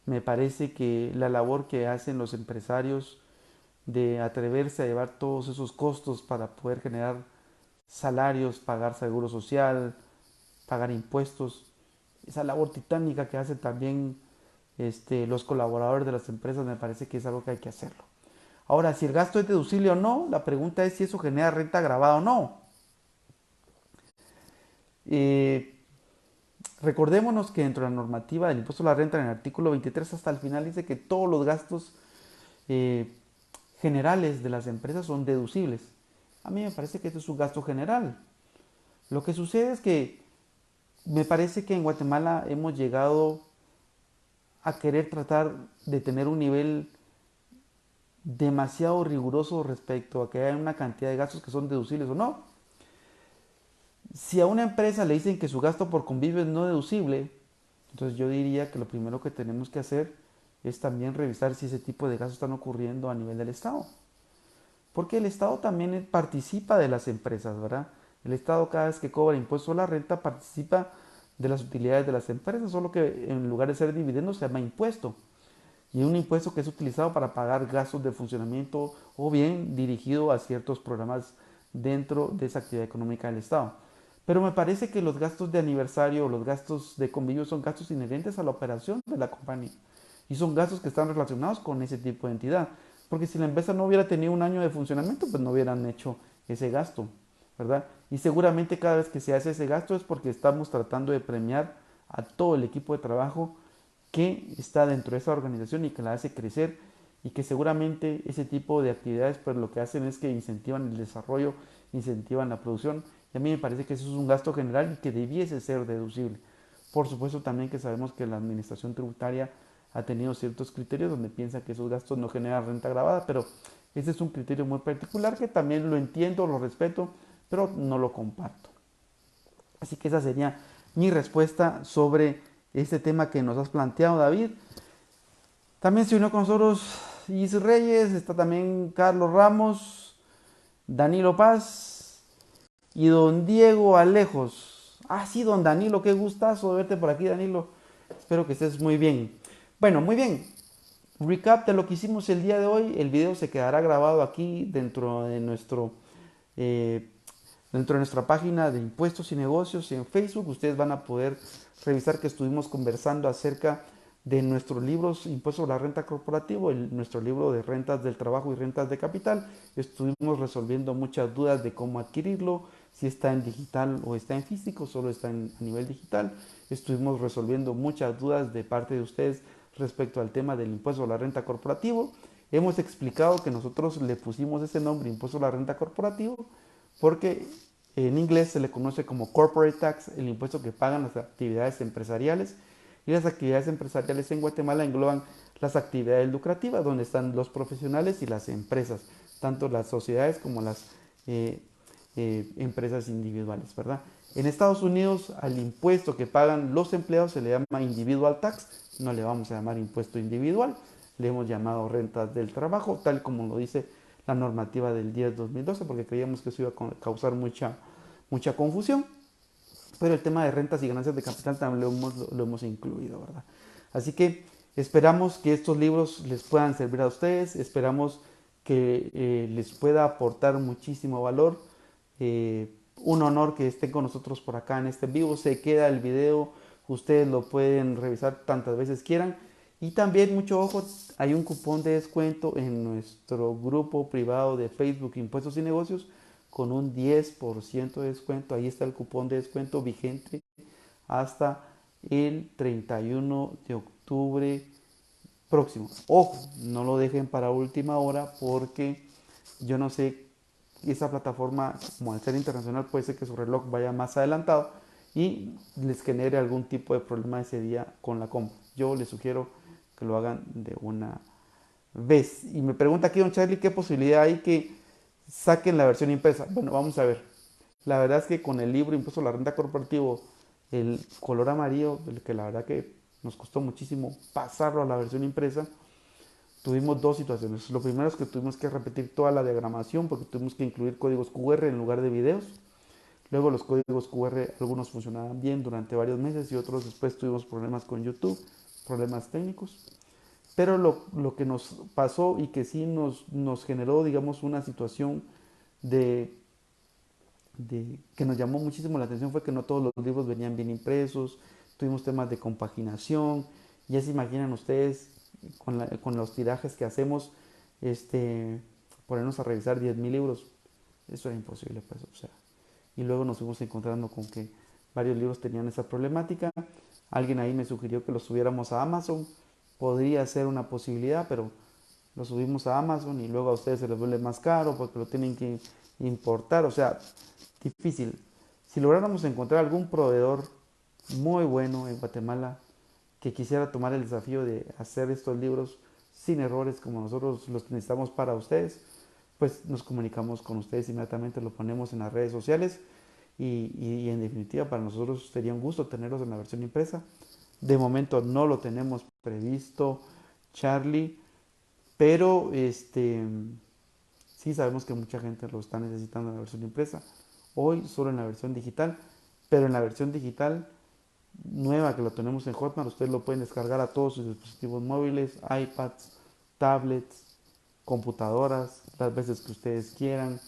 me parece que la labor que hacen los empresarios de atreverse a llevar todos esos costos para poder generar salarios, pagar seguro social, pagar impuestos, esa labor titánica que hacen también los colaboradores de las empresas, me parece que es algo que hay que hacerlo. Ahora, si el gasto es deducible o no, la pregunta es si eso genera renta grabada o no. Eh, Recordémonos que dentro de la normativa del impuesto a la renta, en el artículo 23 hasta el final, dice que todos los gastos eh, generales de las empresas son deducibles. A mí me parece que esto es un gasto general. Lo que sucede es que me parece que en Guatemala hemos llegado a querer tratar de tener un nivel demasiado riguroso respecto a que haya una cantidad de gastos que son deducibles o no. Si a una empresa le dicen que su gasto por convivio es no deducible, entonces yo diría que lo primero que tenemos que hacer es también revisar si ese tipo de gastos están ocurriendo a nivel del Estado. Porque el Estado también participa de las empresas, ¿verdad? El Estado cada vez que cobra impuesto a la renta participa de las utilidades de las empresas, solo que en lugar de ser dividendo se llama impuesto. Y un impuesto que es utilizado para pagar gastos de funcionamiento o bien dirigido a ciertos programas dentro de esa actividad económica del Estado. Pero me parece que los gastos de aniversario o los gastos de convivio son gastos inherentes a la operación de la compañía. Y son gastos que están relacionados con ese tipo de entidad. Porque si la empresa no hubiera tenido un año de funcionamiento, pues no hubieran hecho ese gasto, ¿verdad? Y seguramente cada vez que se hace ese gasto es porque estamos tratando de premiar a todo el equipo de trabajo que está dentro de esa organización y que la hace crecer y que seguramente ese tipo de actividades pues lo que hacen es que incentivan el desarrollo, incentivan la producción y a mí me parece que eso es un gasto general y que debiese ser deducible. Por supuesto también que sabemos que la administración tributaria ha tenido ciertos criterios donde piensa que esos gastos no generan renta grabada, pero ese es un criterio muy particular que también lo entiendo, lo respeto, pero no lo comparto. Así que esa sería mi respuesta sobre este tema que nos has planteado, David. También se unió con nosotros Is Reyes, está también Carlos Ramos, Danilo Paz y don Diego Alejos. Ah, sí, don Danilo, qué gustazo de verte por aquí, Danilo. Espero que estés muy bien. Bueno, muy bien. Recap de lo que hicimos el día de hoy. El video se quedará grabado aquí eh, dentro de nuestra página de impuestos y negocios en Facebook. Ustedes van a poder revisar que estuvimos conversando acerca de nuestros libros Impuestos a la Renta Corporativo, nuestro libro de rentas del trabajo y rentas de capital. Estuvimos resolviendo muchas dudas de cómo adquirirlo, si está en digital o está en físico, solo está a nivel digital. Estuvimos resolviendo muchas dudas de parte de ustedes respecto al tema del impuesto a la renta corporativo. Hemos explicado que nosotros le pusimos ese nombre, impuesto a la renta corporativo, porque en inglés se le conoce como corporate tax, el impuesto que pagan las actividades empresariales. Y las actividades empresariales en Guatemala engloban las actividades lucrativas, donde están los profesionales y las empresas, tanto las sociedades como las eh, empresas individuales, ¿verdad? En Estados Unidos al impuesto que pagan los empleados se le llama individual tax, no le vamos a llamar impuesto individual, le hemos llamado rentas del trabajo, tal como lo dice la normativa del 10-2012, porque creíamos que eso iba a causar mucha confusión. Pero el tema de rentas y ganancias de capital también lo hemos incluido, ¿verdad? Así que esperamos que estos libros les puedan servir a ustedes, esperamos que les pueda aportar muchísimo valor. Un honor que estén con nosotros por acá en este vivo. Se queda el video Ustedes lo pueden revisar tantas veces quieran. Y también, mucho ojo, hay un cupón de descuento en nuestro grupo privado de Facebook Impuestos y Negocios con un 10% de descuento. Ahí está el cupón de descuento vigente hasta el 31 de octubre próximo. Ojo, no lo dejen para última hora porque yo no sé, esa plataforma, como al ser internacional, puede ser que su reloj vaya más adelantado y les genere algún tipo de problema ese día con la compra. Yo les sugiero que lo hagan de una vez. Y me pregunta aquí don Charlie, ¿qué posibilidad hay que saquen la versión impresa? Bueno, vamos a ver. La verdad es que con el libro Impuesto a la Renta Corporativo, el color amarillo, el que la verdad que nos costó muchísimo pasarlo a la versión impresa, tuvimos dos situaciones. Lo primero es que tuvimos que repetir toda la diagramación porque tuvimos que incluir códigos QR en lugar de videos. Luego los códigos QR, algunos funcionaban bien durante varios meses y otros después tuvimos problemas con YouTube, problemas técnicos. Pero lo que nos pasó y que sí nos generó, digamos, una situación de, que nos llamó muchísimo la atención fue que no todos los libros venían bien impresos, tuvimos temas de compaginación, ya se imaginan ustedes con los tirajes que hacemos, ponernos a revisar 10.000 libros, eso era imposible, pues, o sea, y luego nos fuimos encontrando con que varios libros tenían esa problemática, alguien ahí me sugirió que los subiéramos a Amazon, podría ser una posibilidad, pero lo subimos a Amazon y luego a ustedes se les vuelve más caro porque lo tienen que importar, o sea, difícil. Si lográramos encontrar algún proveedor muy bueno en Guatemala que quisiera tomar el desafío de hacer estos libros sin errores como nosotros los necesitamos para ustedes, pues nos comunicamos con ustedes inmediatamente, lo ponemos en las redes sociales y en definitiva para nosotros sería un gusto tenerlos en la versión impresa. De momento no lo tenemos previsto, Charlie, pero sí sabemos que mucha gente lo está necesitando en la versión impresa. Hoy solo en la versión digital, pero en la versión digital nueva que lo tenemos en Hotmart, ustedes lo pueden descargar a todos sus dispositivos móviles, iPads, tablets, computadoras, las veces que ustedes quieran,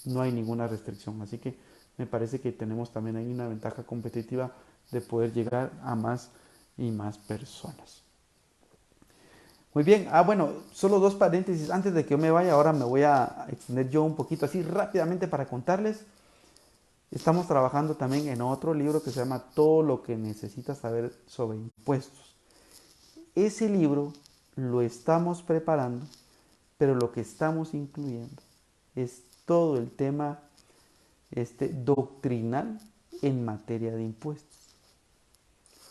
no hay ninguna restricción. Así que me parece que tenemos también ahí una ventaja competitiva de poder llegar a más y más personas. Muy bien, bueno, solo dos paréntesis antes de que yo me vaya, ahora me voy a extender yo un poquito así rápidamente para contarles. Estamos trabajando también en otro libro que se llama Todo lo que necesitas saber sobre impuestos. Ese libro lo estamos preparando, pero lo que estamos incluyendo es todo el tema doctrinal en materia de impuestos.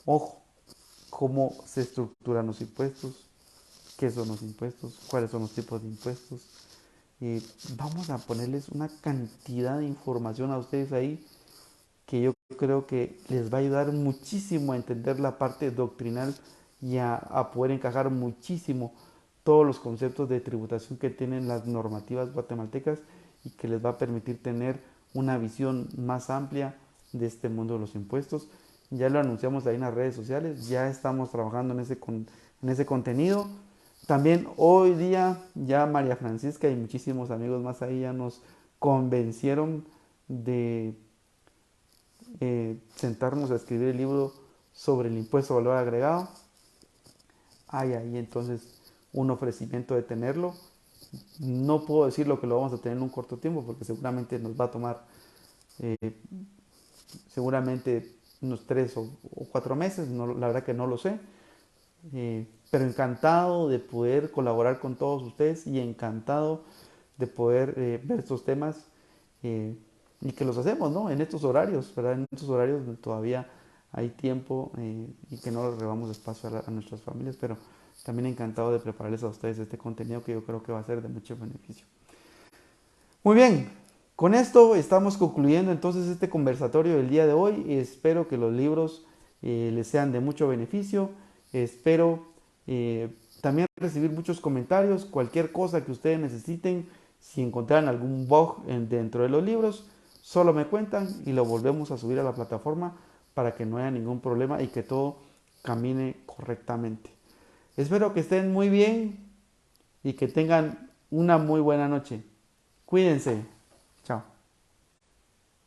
Ojo, cómo se estructuran los impuestos, qué son los impuestos, cuáles son los tipos de impuestos. Vamos a ponerles una cantidad de información a ustedes ahí que yo creo que les va a ayudar muchísimo a entender la parte doctrinal y a poder encajar muchísimo todos los conceptos de tributación que tienen las normativas guatemaltecas y que les va a permitir tener una visión más amplia de este mundo de los impuestos. Ya lo anunciamos ahí en las redes sociales, ya estamos trabajando en ese contenido. También hoy día ya María Francisca y muchísimos amigos más ahí ya nos convencieron de sentarnos a escribir el libro sobre el impuesto a valor agregado. Hay ahí entonces un ofrecimiento de tenerlo. No puedo decir lo que lo vamos a tener en un corto tiempo porque seguramente nos va a tomar eh, seguramente unos 3 o 4 meses, no, la verdad que no lo sé, pero encantado de poder colaborar con todos ustedes y encantado de poder ver estos temas eh, y que los hacemos, ¿no? En estos horarios, ¿verdad? En estos horarios donde todavía hay tiempo y que no le robamos espacio a nuestras familias, pero también encantado de prepararles a ustedes este contenido que yo creo que va a ser de mucho beneficio. Muy bien, con esto estamos concluyendo entonces este conversatorio del día de hoy. Espero que los libros les sean de mucho beneficio. Espero también recibir muchos comentarios, cualquier cosa que ustedes necesiten. Si encontraran algún bug dentro de los libros, solo me cuentan y lo volvemos a subir a la plataforma para que no haya ningún problema y que todo camine correctamente. Espero que estén muy bien y que tengan una muy buena noche. Cuídense.